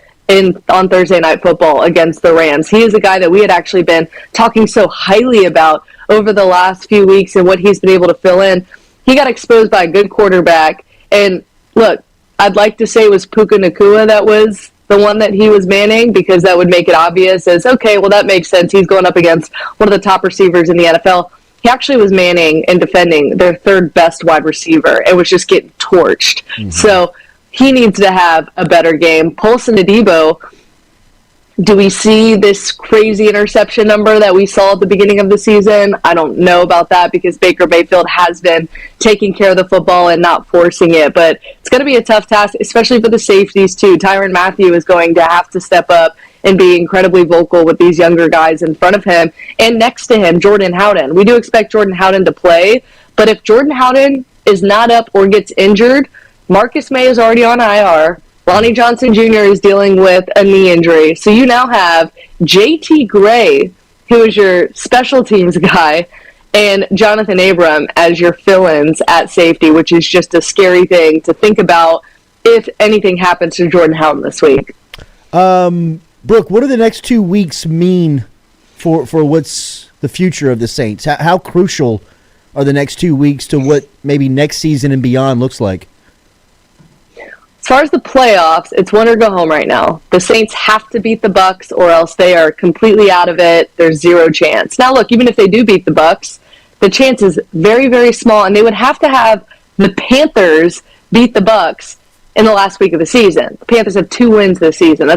on Thursday Night Football against the Rams. He is a guy that we had actually been talking so highly about over the last few weeks and what he's been able to fill in. He got exposed by a good quarterback, and look, I'd like to say it was Puka Nacua that was the one that he was manning, because that would make it obvious as, okay, well, that makes sense. He's going up against one of the top receivers in the NFL. He actually was manning and defending their third best wide receiver. It was just getting torched. Mm-hmm. So he needs to have a better game. Paulson Adebo, do we see this crazy interception number that we saw at the beginning of the season? I don't know about that, because Baker Mayfield has been taking care of the football and not forcing it. But it's going to be a tough task, especially for the safeties, too. Tyrann Mathieu is going to have to step up and be incredibly vocal with these younger guys in front of him. And next to him, Jordan Howden. We do expect Jordan Howden to play, but if Jordan Howden is not up or gets injured, Marcus May is already on IR. Ronnie Johnson Jr. is dealing with a knee injury. So you now have JT Gray, who is your special teams guy, and Jonathan Abram as your fill-ins at safety, which is just a scary thing to think about if anything happens to Jordan Howden this week. Brooke, what do the next 2 weeks mean for what's the future of the Saints? How crucial are the next 2 weeks to what maybe next season and beyond looks like? As far as the playoffs, it's win or go home right now. The Saints have to beat the Bucs, or else they are completely out of it. There's zero chance. Now, look, even if they do beat the Bucs, the chance is very, very small, and they would have to have the Panthers beat the Bucs in the last week of the season. The Panthers have 2 wins this season.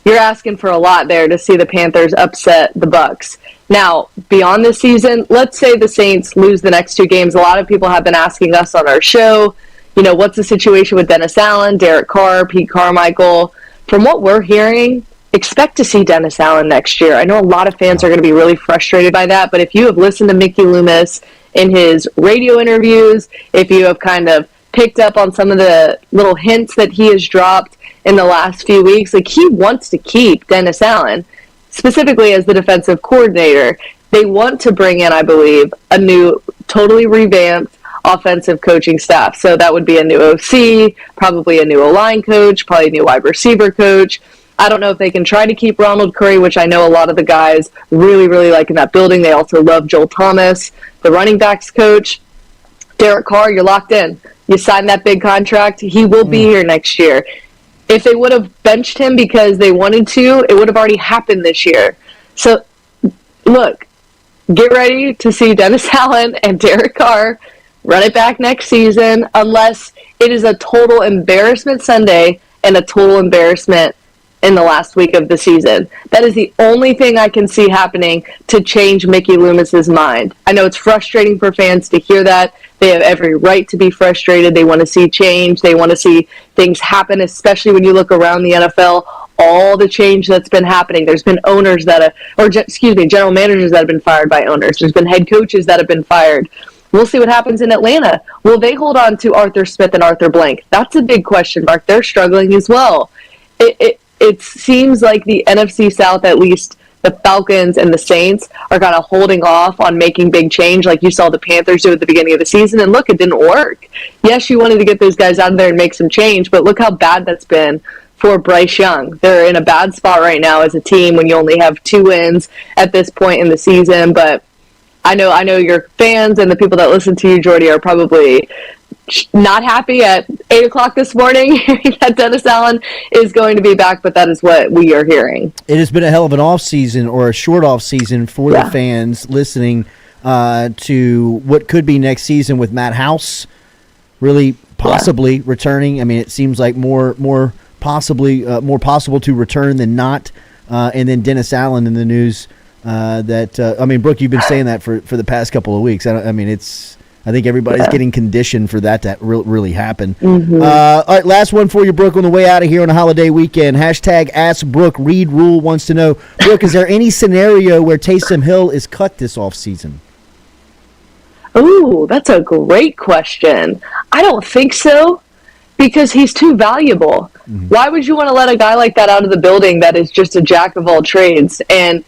You're asking for a lot there to see the Panthers upset the Bucs. Now, beyond this season, let's say the Saints lose the next 2 games. A lot of people have been asking us on our show, what's the situation with Dennis Allen, Derek Carr, Pete Carmichael? From what we're hearing, expect to see Dennis Allen next year. I know a lot of fans are going to be really frustrated by that, but if you have listened to Mickey Loomis in his radio interviews, if you have kind of picked up on some of the little hints that he has dropped in the last few weeks, he wants to keep Dennis Allen, specifically as the defensive coordinator. They want to bring in, I believe, a new, totally revamped offensive coaching staff. So that would be a new OC, probably a new O-line coach, probably a new wide receiver coach. I don't know if they can try to keep Ronald Curry, which I know a lot of the guys really, really like in that building. They also love Joel Thomas, the running backs coach. Derek Carr, you're locked in. You signed that big contract. He will be here next year. If they would have benched him because they wanted to, it would have already happened this year. So, look, get ready to see Dennis Allen and Derek Carr run it back next season, unless it is a total embarrassment Sunday and a total embarrassment in the last week of the season. That is the only thing I can see happening to change Mickey Loomis's mind. I know it's frustrating for fans to hear that. They have every right to be frustrated. They want to see change. They want to see things happen, especially when you look around the NFL, all the change that's been happening. There's been owners general managers that have been fired by owners. There's been head coaches that have been fired. We'll see what happens in Atlanta. Will they hold on to Arthur Smith and Arthur Blank? That's a big question mark. They're struggling as well. It seems like the NFC South, at least the Falcons and the Saints, are kind of holding off on making big change like you saw the Panthers do at the beginning of the season. And look, it didn't work. Yes, you wanted to get those guys out of there and make some change, but look how bad that's been for Bryce Young. They're in a bad spot right now as a team when you only have 2 wins at this point in the season. But I know your fans and the people that listen to you, Jordy, are probably not happy at 8 o'clock this morning that Dennis Allen is going to be back, but that is what we are hearing. It has been a hell of an off season, or a short off season for the fans listening to what could be next season, with Matt House really possibly returning. I mean, it seems like more possible to return than not. And then Dennis Allen in the news. Brooke, you've been saying that for the past couple of weeks. I think everybody's getting conditioned for that to really happen. Mm-hmm. All right, last one for you, Brooke, on the way out of here on a holiday weekend. Hashtag Ask Brooke. Reed Rule wants to know, Brooke, is there any scenario where Taysom Hill is cut this offseason? Ooh, that's a great question. I don't think so, because he's too valuable. Mm-hmm. Why would you want to let a guy like that out of the building that is just a jack of all trades? And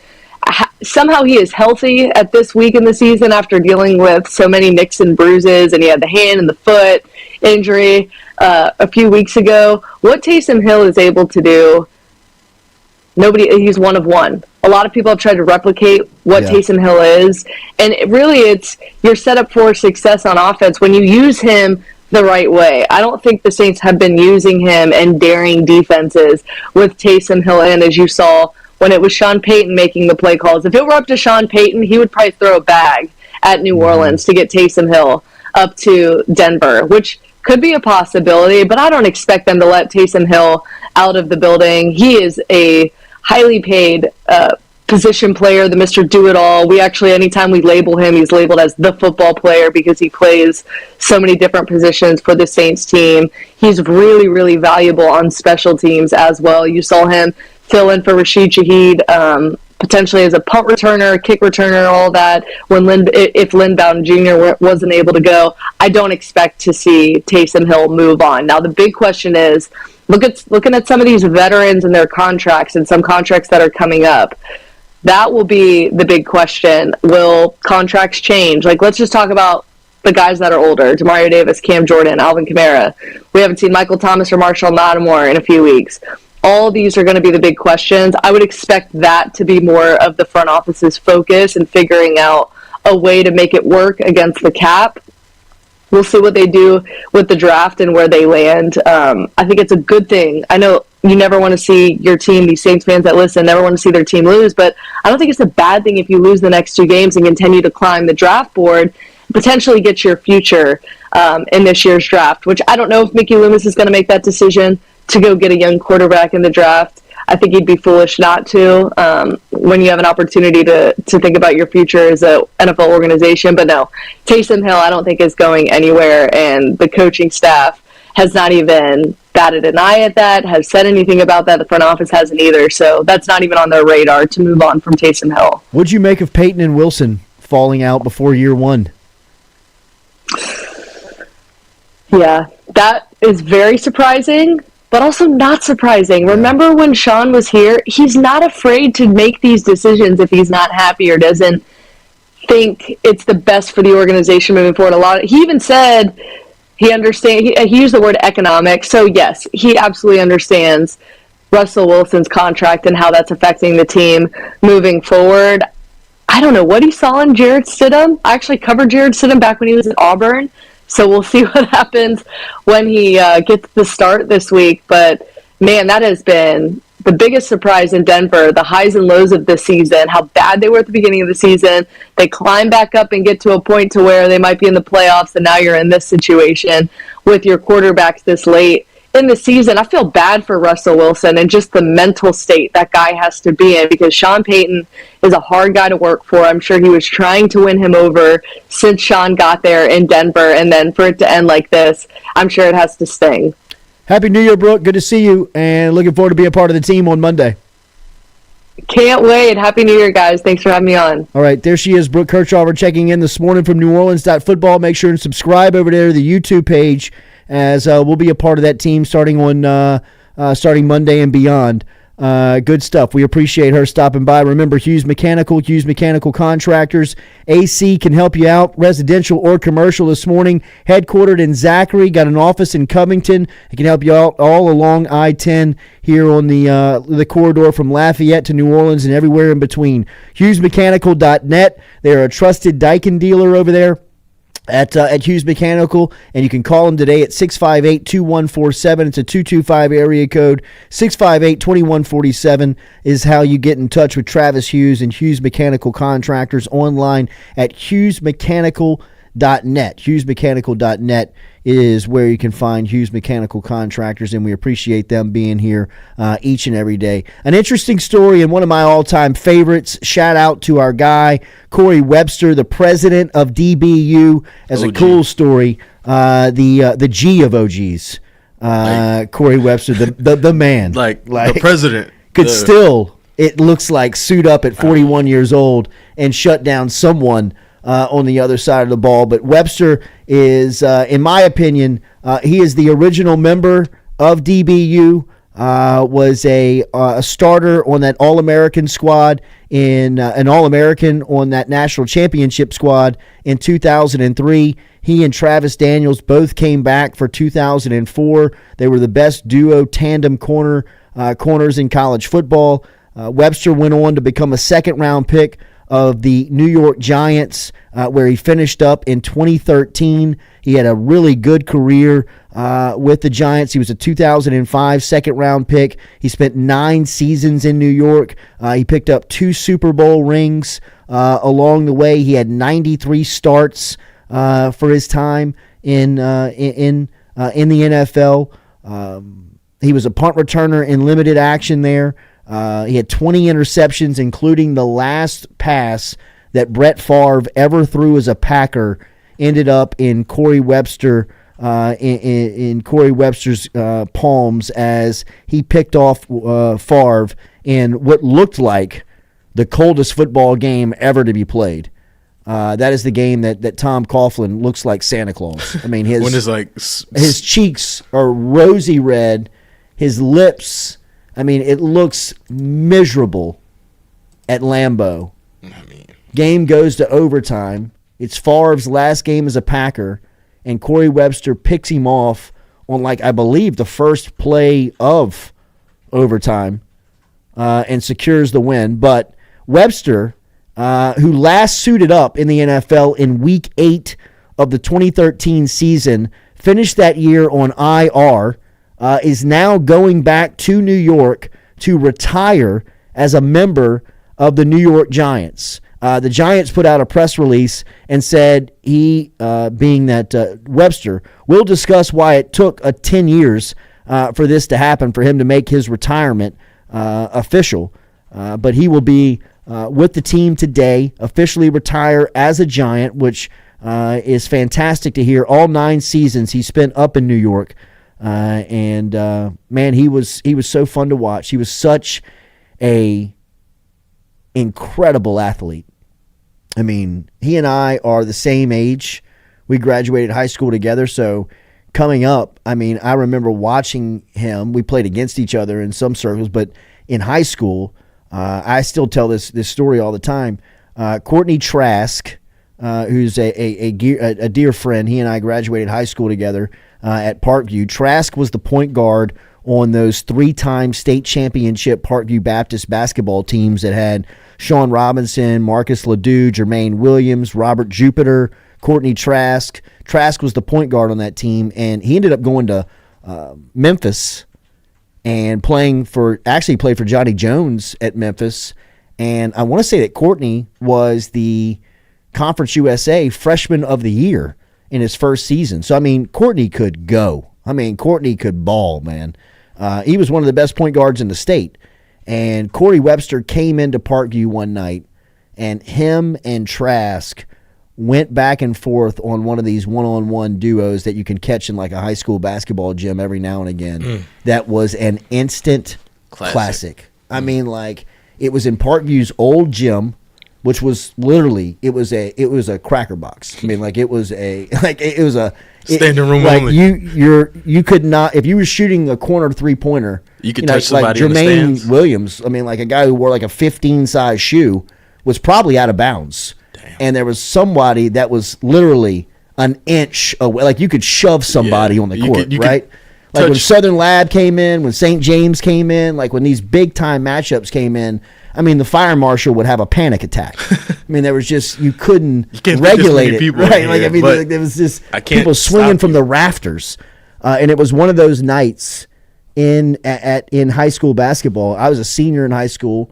somehow he is healthy at this week in the season after dealing with so many nicks and bruises, and he had the hand and the foot injury a few weeks ago. What Taysom Hill is able to do, he's one of one. A lot of people have tried to replicate what Taysom Hill is, and you're set up for success on offense when you use him the right way. I don't think the Saints have been using him in daring defenses with Taysom Hill in, as you saw when it was Sean Payton making the play calls. If it were up to Sean Payton, he would probably throw a bag at New Orleans to get Taysom Hill up to Denver, which could be a possibility, but I don't expect them to let Taysom Hill out of the building. He is a highly paid position player, the Mr. Do-It-All. We actually, anytime we label him, he's labeled as the football player because he plays so many different positions for the Saints team. He's really, really valuable on special teams as well. You saw him fill in for Rashid Shaheed, potentially as a punt returner, kick returner, all that. If Lynn Bowden Jr. wasn't able to go, I don't expect to see Taysom Hill move on. Now, the big question is, looking at some of these veterans and their contracts and some contracts that are coming up. That will be the big question. Will contracts change? Like, let's just talk about the guys that are older. Demario Davis, Cam Jordan, Alvin Kamara. We haven't seen Michael Thomas or Marshall Lattimore in a few weeks. All these are going to be the big questions. I would expect that to be more of the front office's focus and figuring out a way to make it work against the cap. We'll see what they do with the draft and where they land. I think it's a good thing. I know you never want to see your team, these Saints fans that listen, never want to see their team lose, but I don't think it's a bad thing if you lose the next 2 games and continue to climb the draft board, potentially get your future in this year's draft, which I don't know if Mickey Loomis is going to make that decision to go get a young quarterback in the draft. I think he'd be foolish not to when you have an opportunity to think about your future as an NFL organization. But no, Taysom Hill I don't think is going anywhere, and the coaching staff has not even batted an eye at that, has said anything about that. The front office hasn't either, so that's not even on their radar to move on from Taysom Hill. What'd you make of Peyton and Wilson falling out before year 1? Yeah, that is very surprising, but also not surprising. Remember when Sean was here? He's not afraid to make these decisions if he's not happy or doesn't think it's the best for the organization moving forward. He even said he understands. He used the word economic. So yes, he absolutely understands Russell Wilson's contract and how that's affecting the team moving forward. I don't know what he saw in Jarrett Stidham. I actually covered Jarrett Stidham back when he was at Auburn. So we'll see what happens when he gets the start this week. But, man, that has been the biggest surprise in Denver, the highs and lows of this season, how bad they were at the beginning of the season. They climb back up and get to a point to where they might be in the playoffs, and now you're in this situation with your quarterbacks this late in the season. I feel bad for Russell Wilson and just the mental state that guy has to be in, because Sean Payton is a hard guy to work for. I'm sure he was trying to win him over since Sean got there in Denver, and then for it to end like this, I'm sure it has to sting. Happy New Year, Brooke. Good to see you, and looking forward to being a part of the team on Monday. Can't wait. Happy New Year, guys. Thanks for having me on. All right, there she is, Brooke Kirchhofer, checking in this morning from NewOrleans.football. Make sure and subscribe over there to the YouTube page, as we'll be a part of that team starting Monday and beyond. Good stuff. We appreciate her stopping by. Remember, Hughes Mechanical Contractors. AC can help you out, residential or commercial this morning. Headquartered in Zachary, got an office in Covington. It can help you out all along I-10 here on the corridor from Lafayette to New Orleans and everywhere in between. HughesMechanical.net. They're a trusted Daikin dealer over there at Hughes Mechanical, and you can call them today at 658-2147. It's a 225 area code. 658-2147 is how you get in touch with Travis Hughes and Hughes Mechanical Contractors online at HughesMechanical.net. HughesMechanical.net is where you can find Hughes Mechanical Contractors, and we appreciate them being here each and every day. An interesting story and one of my all-time favorites. Shout out to our guy, Cory Webster, the president of DBU, as OG. A cool story. The G of OGs. Cory Webster, the man. Like the president. Could still, it looks like, suit up at 41 years old and shut down someone on the other side of the ball. But Webster is, in my opinion, he is the original member of DBU, was a starter on that All-American squad, an All-American on that national championship squad in 2003. He and Travis Daniels both came back for 2004. They were the best duo tandem corners in college football. Webster went on to become a second-round pick of the New York Giants, where he finished up in 2013. He had a really good career with the Giants. He was a 2005 second-round pick. He spent 9 seasons in New York. He picked up 2 Super Bowl rings along the way. He had 93 starts for his time in the NFL. He was a punt returner in limited action there. He had 20 interceptions, including the last pass that Brett Favre ever threw as a Packer ended up in Cory Webster in Cory Webster's palms as he picked off Favre in what looked like the coldest football game ever to be played. That is the game that Tom Coughlin looks like Santa Claus. I mean, his cheeks are rosy red, his lips. I mean, it looks miserable at Lambeau. Game goes to overtime. It's Favre's last game as a Packer, and Cory Webster picks him off on, I believe, the first play of overtime and secures the win. But Webster, who last suited up in the NFL in Week 8 of the 2013 season, finished that year on IR, is now going back to New York to retire as a member of the New York Giants. The Giants put out a press release and said Webster will discuss why it took 10 years for this to happen, for him to make his retirement official. But he will be with the team today, officially retire as a Giant, which is fantastic to hear. All 9 seasons he spent up in New York. Man, he was so fun to watch. He was such a incredible athlete. I mean, he and I are the same age. We graduated high school together, so coming up, I mean, I remember watching him. We played against each other in some circles, but in high school, I still tell this story all the time. Courtney Trask, who's a dear friend, he and I graduated high school together at Parkview. Trask was the point guard on those 3-time state championship Parkview Baptist basketball teams that had Sean Robinson, Marcus Ledoux, Jermaine Williams, Robert Jupiter, Courtney Trask. Trask was the point guard on that team, and he ended up going to Memphis and played for Johnny Jones at Memphis. And I want to say that Courtney was the Conference USA Freshman of the Year in his first season. So, I mean, Courtney could go. I mean, Courtney could ball, man. He was one of the best point guards in the state. And Cory Webster came into Parkview one night, and him and Trask went back and forth on one of these one-on-one duos that you can catch in a high school basketball gym every now and again. That was an instant classic. I mean, it was in Parkview's old gym, which was literally it was a cracker box. I mean, it was a standing room only. You could not, if you were shooting a corner 3-pointer, you could touch somebody Jermaine in the stands. Williams. I mean, a guy who wore a 15-size shoe was probably out of bounds. Damn. And there was somebody that was literally an inch away. You could shove somebody on the court, right? When Southern Lab came in, when St. James came in, when these big-time matchups came in, I mean, the fire marshal would have a panic attack. I mean, there was just, you couldn't regulate it, right? There was just people swinging from the rafters. And it was one of those nights in high school basketball. I was a senior in high school,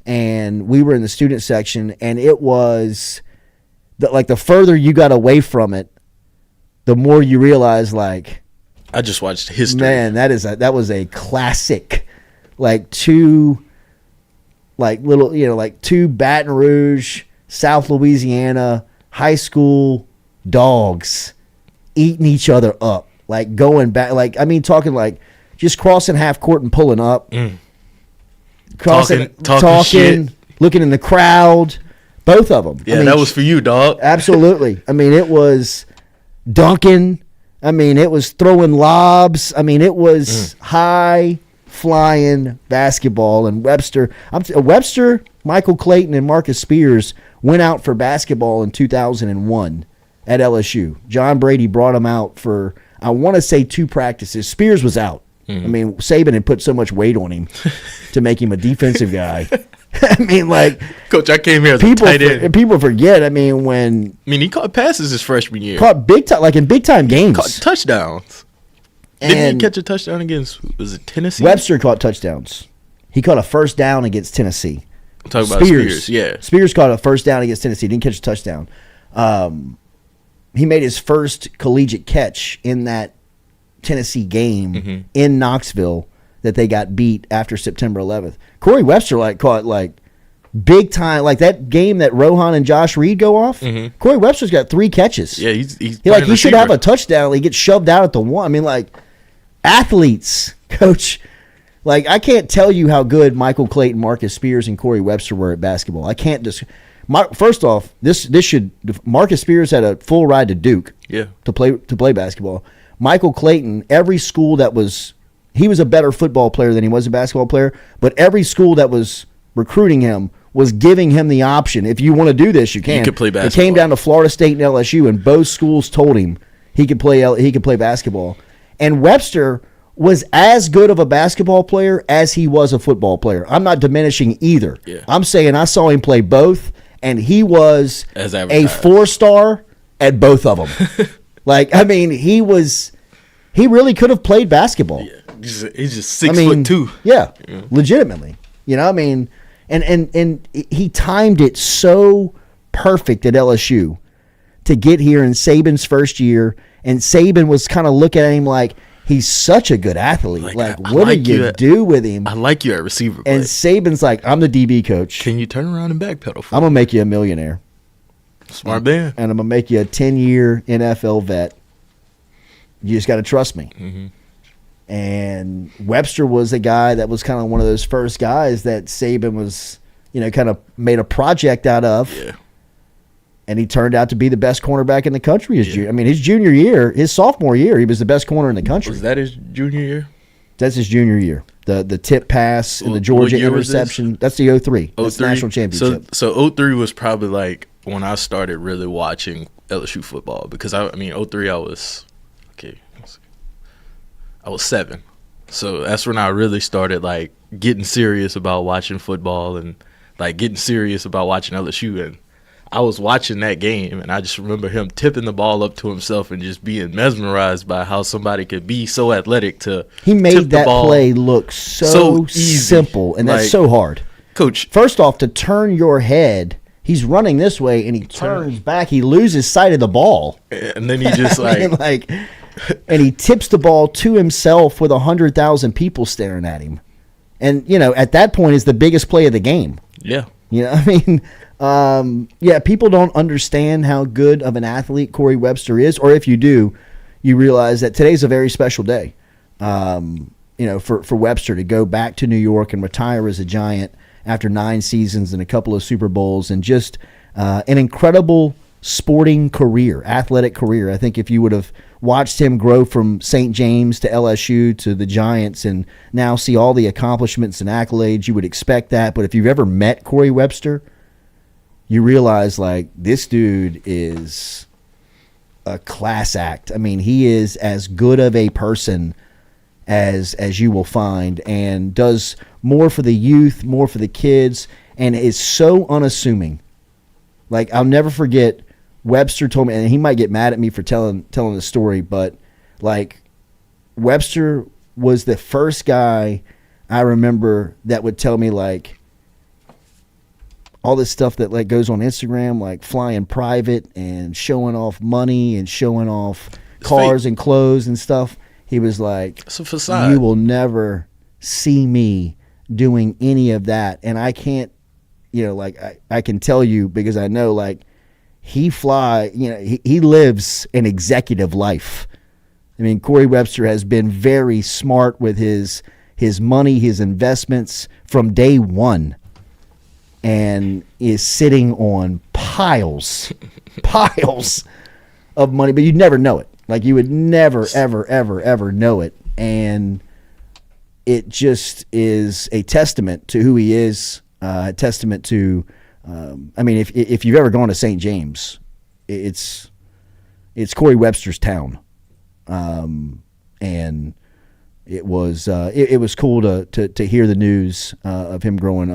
and we were in the student section, and it was, the further you got away from it, the more you realize, I just watched history. Man, that was a classic. Two Baton Rouge, South Louisiana high school dogs eating each other up. Going back, talking just crossing half court and pulling up. Talking shit. Looking in the crowd. Both of them. Yeah, that was for you, dog. Absolutely. I mean, it was dunking. I mean, it was throwing lobs. I mean, it was high-flying basketball. And Webster, Michael Clayton, and Marcus Spears went out for basketball in 2001 at LSU. John Brady brought them out for, I want to say, 2 practices. Spears was out. I mean, Saban had put so much weight on him to make him a defensive guy I mean, like, Coach, I came here as a tight end. People forget. I mean, when he caught passes his freshman year. Caught big time, like in big time games. Caught touchdowns. Didn't he catch a touchdown against, was it Tennessee? Webster caught touchdowns. He caught a first down against Tennessee. I'm talking about Spears, yeah. Spears caught a first down against Tennessee. Didn't catch a touchdown. He made his first collegiate catch in that Tennessee game in Knoxville that they got beat after September 11th. Cory Webster caught big time, like that game that Rohan and Josh Reed go off. Cory Webster's got 3 catches. Yeah, he's he should have a touchdown. He gets shoved out at the 1. I mean, like, athletes, Coach. Like, I can't tell you how good Michael Clayton, Marcus Spears, and Cory Webster were at basketball. I can't just. First off, Marcus Spears had a full ride to Duke. Yeah. To play basketball. Michael Clayton, every school he was a better football player than he was a basketball player, but every school that was recruiting him was giving him the option. If you want to do this, you can. You could play basketball. It came down to Florida State and LSU, and both schools told him he could play basketball. And Webster was as good of a basketball player as he was a football player. I'm not diminishing either. Yeah. I'm saying I saw him play both, and he was a 4-star at both of them. Like, I mean, he really could have played basketball. Yeah. He's just 6'2". Yeah, legitimately. You know, I mean, and he timed it so perfect at LSU to get here in Saban's first year, and Saban was kind of looking at him like, he's such a good athlete. Like what do you do with him? I like you at receiver. And Saban's like, I'm the DB coach. Can you turn around and backpedal for I'm going to make you a millionaire. Smart man. And I'm going to make you a 10-year NFL vet. You just got to trust me. And Webster was a guy that was kind of one of those first guys that Saban was, kind of made a project out of. Yeah. And he turned out to be the best cornerback in the country. His junior year, his sophomore year, he was the best corner in the country. Was that his junior year? That's his junior year. The tip pass and the Georgia interception. That's the 03. That's the national championship. So 03 was probably like when I started really watching LSU football, because 03 I was 7. So that's when I really started like getting serious about watching football and like getting serious about watching LSU. And I was watching that game, and I just remember him tipping the ball up to himself and just being mesmerized by how somebody could be so athletic to He made tip the that ball play look so easy. simple, and that's Like, so hard. Coach, first off, to turn your head, he's running this way, and he turns back. He loses sight of the ball. And then he just and he tips the ball to himself with 100,000 people staring at him. And, at that point is the biggest play of the game. Yeah. People don't understand how good of an athlete Cory Webster is, or if you do, you realize that today's a very special day. For Webster to go back to New York and retire as a Giant after 9 seasons and a couple of Super Bowls, and just an incredible sporting career, athletic career. I think if you would have watched him grow from St. James to LSU to the Giants and now see all the accomplishments and accolades, you would expect that. But if you've ever met Cory Webster, you realize, like, this dude is a class act. I mean, he is as good of a person as you will find, and does more for the youth, more for the kids, and is so unassuming. Like, I'll never forget, Webster told me, and he might get mad at me for telling the story, but, like, Webster was the first guy I remember that would tell me, like, all this stuff that, like, goes on Instagram, like flying private and showing off money and showing off cars and clothes and stuff. He was like, it's a facade. You will never see me doing any of that. And I can't, I can tell you, because I know, like, he lives an executive life. I mean, Cory Webster has been very smart with his money, his investments from day one, and is sitting on piles of money, but you'd never know it. Like, you would never, ever, ever, ever know it. And it just is a testament to who he is, a testament to, if you've ever gone to St. James, it's Cory Webster's town. And it was cool to hear the news of him going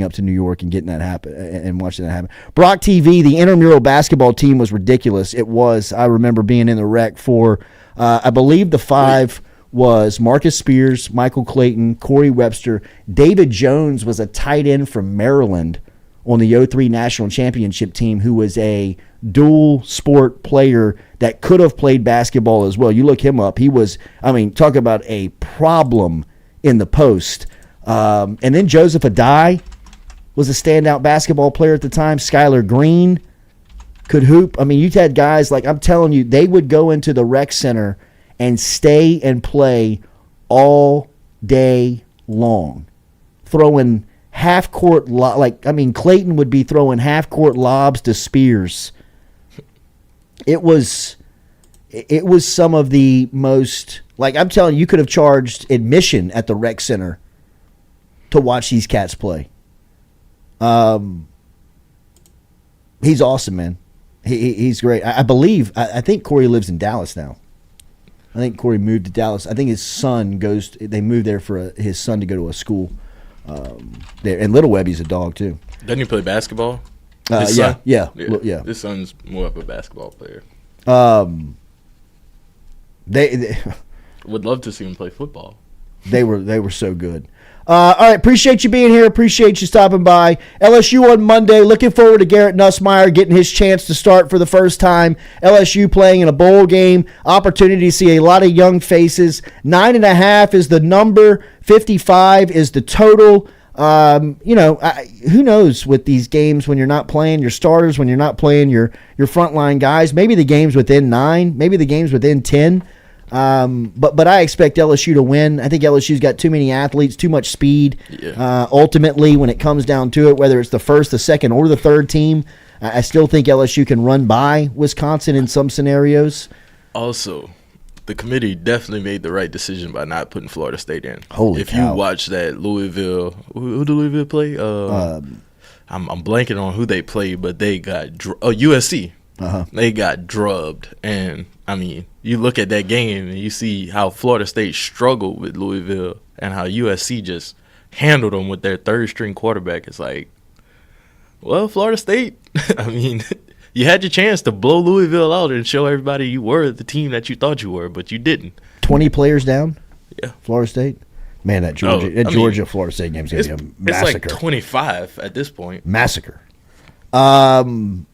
up to New York and getting that happen and watching that happen. Brock TV, the intramural basketball team was ridiculous. It was. I remember being in the rec for, I believe the 5 was Marcus Spears, Michael Clayton, Cory Webster. David Jones was a tight end from Maryland on the 03 national championship team who was a dual sport player that could have played basketball as well. You look him up. He was, talk about a problem in the post. And then Joseph Adai was a standout basketball player at the time. Skylar Green could hoop. You had guys like, I'm telling you, they would go into the rec center and stay and play all day long, throwing half-court Clayton would be throwing half-court lobs to Spears. It was some of the most, I'm telling you, you could have charged admission at the rec center to watch these cats play. He's awesome, man. He's great. I think Cory lives in Dallas now. I think Cory moved to Dallas. I think his son they moved there for his son to go to a school there. And Little Webby's a dog, too. Doesn't he play basketball? Yeah. His son's more of a basketball player. They would love to see him play football. They were so good. All right, appreciate you being here. Appreciate you stopping by. LSU on Monday. Looking forward to Garrett Nussmeier getting his chance to start for the first time. LSU playing in a bowl game. Opportunity to see a lot of young faces. 9.5 is the number. 55 is the total. Who knows with these games when you're not playing your starters, when you're not playing your frontline guys. Maybe the game's within 9. Maybe the game's within 10. But I expect LSU to win. I think LSU's got too many athletes, too much speed. Yeah. Ultimately, when it comes down to it, whether it's the first, the second, or the third team, I still think LSU can run by Wisconsin in some scenarios. Also, the committee definitely made the right decision by not putting Florida State in. Holy if cow. you watch that Louisville, who did Louisville play? I'm blanking on who they played, but they got USC. They got drubbed, and you look at that game and you see how Florida State struggled with Louisville and how USC just handled them with their third-string quarterback. It's like, well, Florida State, you had your chance to blow Louisville out and show everybody you were the team that you thought you were, but you didn't. 20 players down? Yeah. Florida State? Man, that Georgia-Florida State game's going to be a massacre. It's like 25 at this point. Massacre. I'm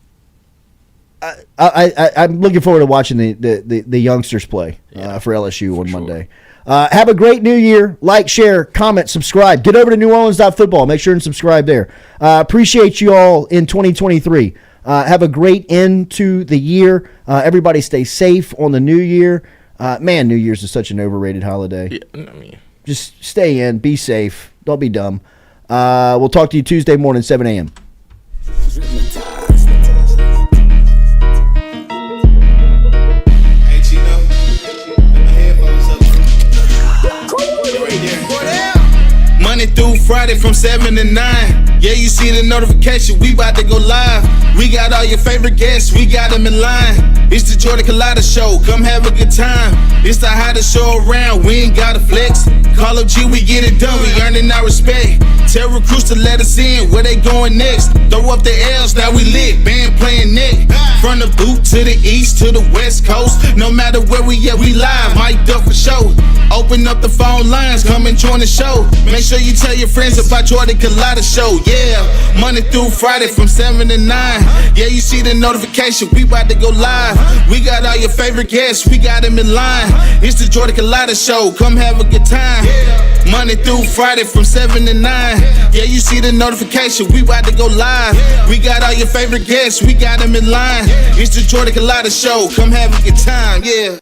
looking forward to watching the youngsters play for LSU on Monday. Have a great new year. Like, share, comment, subscribe. Get over to NewOrleans.football. Make sure and subscribe there. Appreciate you all in 2023. Have a great end to the year. Everybody stay safe on the new year. Man, New Year's is such an overrated holiday. Yeah, just stay in. Be safe. Don't be dumb. We'll talk to you Tuesday morning, 7 a.m. Monday through Friday from 7 to 9. Yeah, you see the notification, we about to go live. We got all your favorite guests, we got them in line. It's the Jordy Culotta Show, come have a good time. It's the hottest show around, we ain't gotta flex. Call up G, we get it done, we earning our respect. Tell recruits to let us in, where they going next. Throw up the L's, now we lit, band playing neck. From the boot to the east to the west coast. No matter where we at, we live, mic'd up for show. Open up the phone lines, come and join the show. Make sure you tell your friends about Jordy Culotta Show. Yeah, Monday through Friday from 7 to 9. Yeah, you see the notification, we about to go live. We got all your favorite guests, we got them in line. It's the Jordy Culotta Show, come have a good time. Monday through Friday from 7 to 9. Yeah, you see the notification, we about to go live. We got all your favorite guests, we got them in line. It's the Jordy Culotta Show, come have a good time, yeah.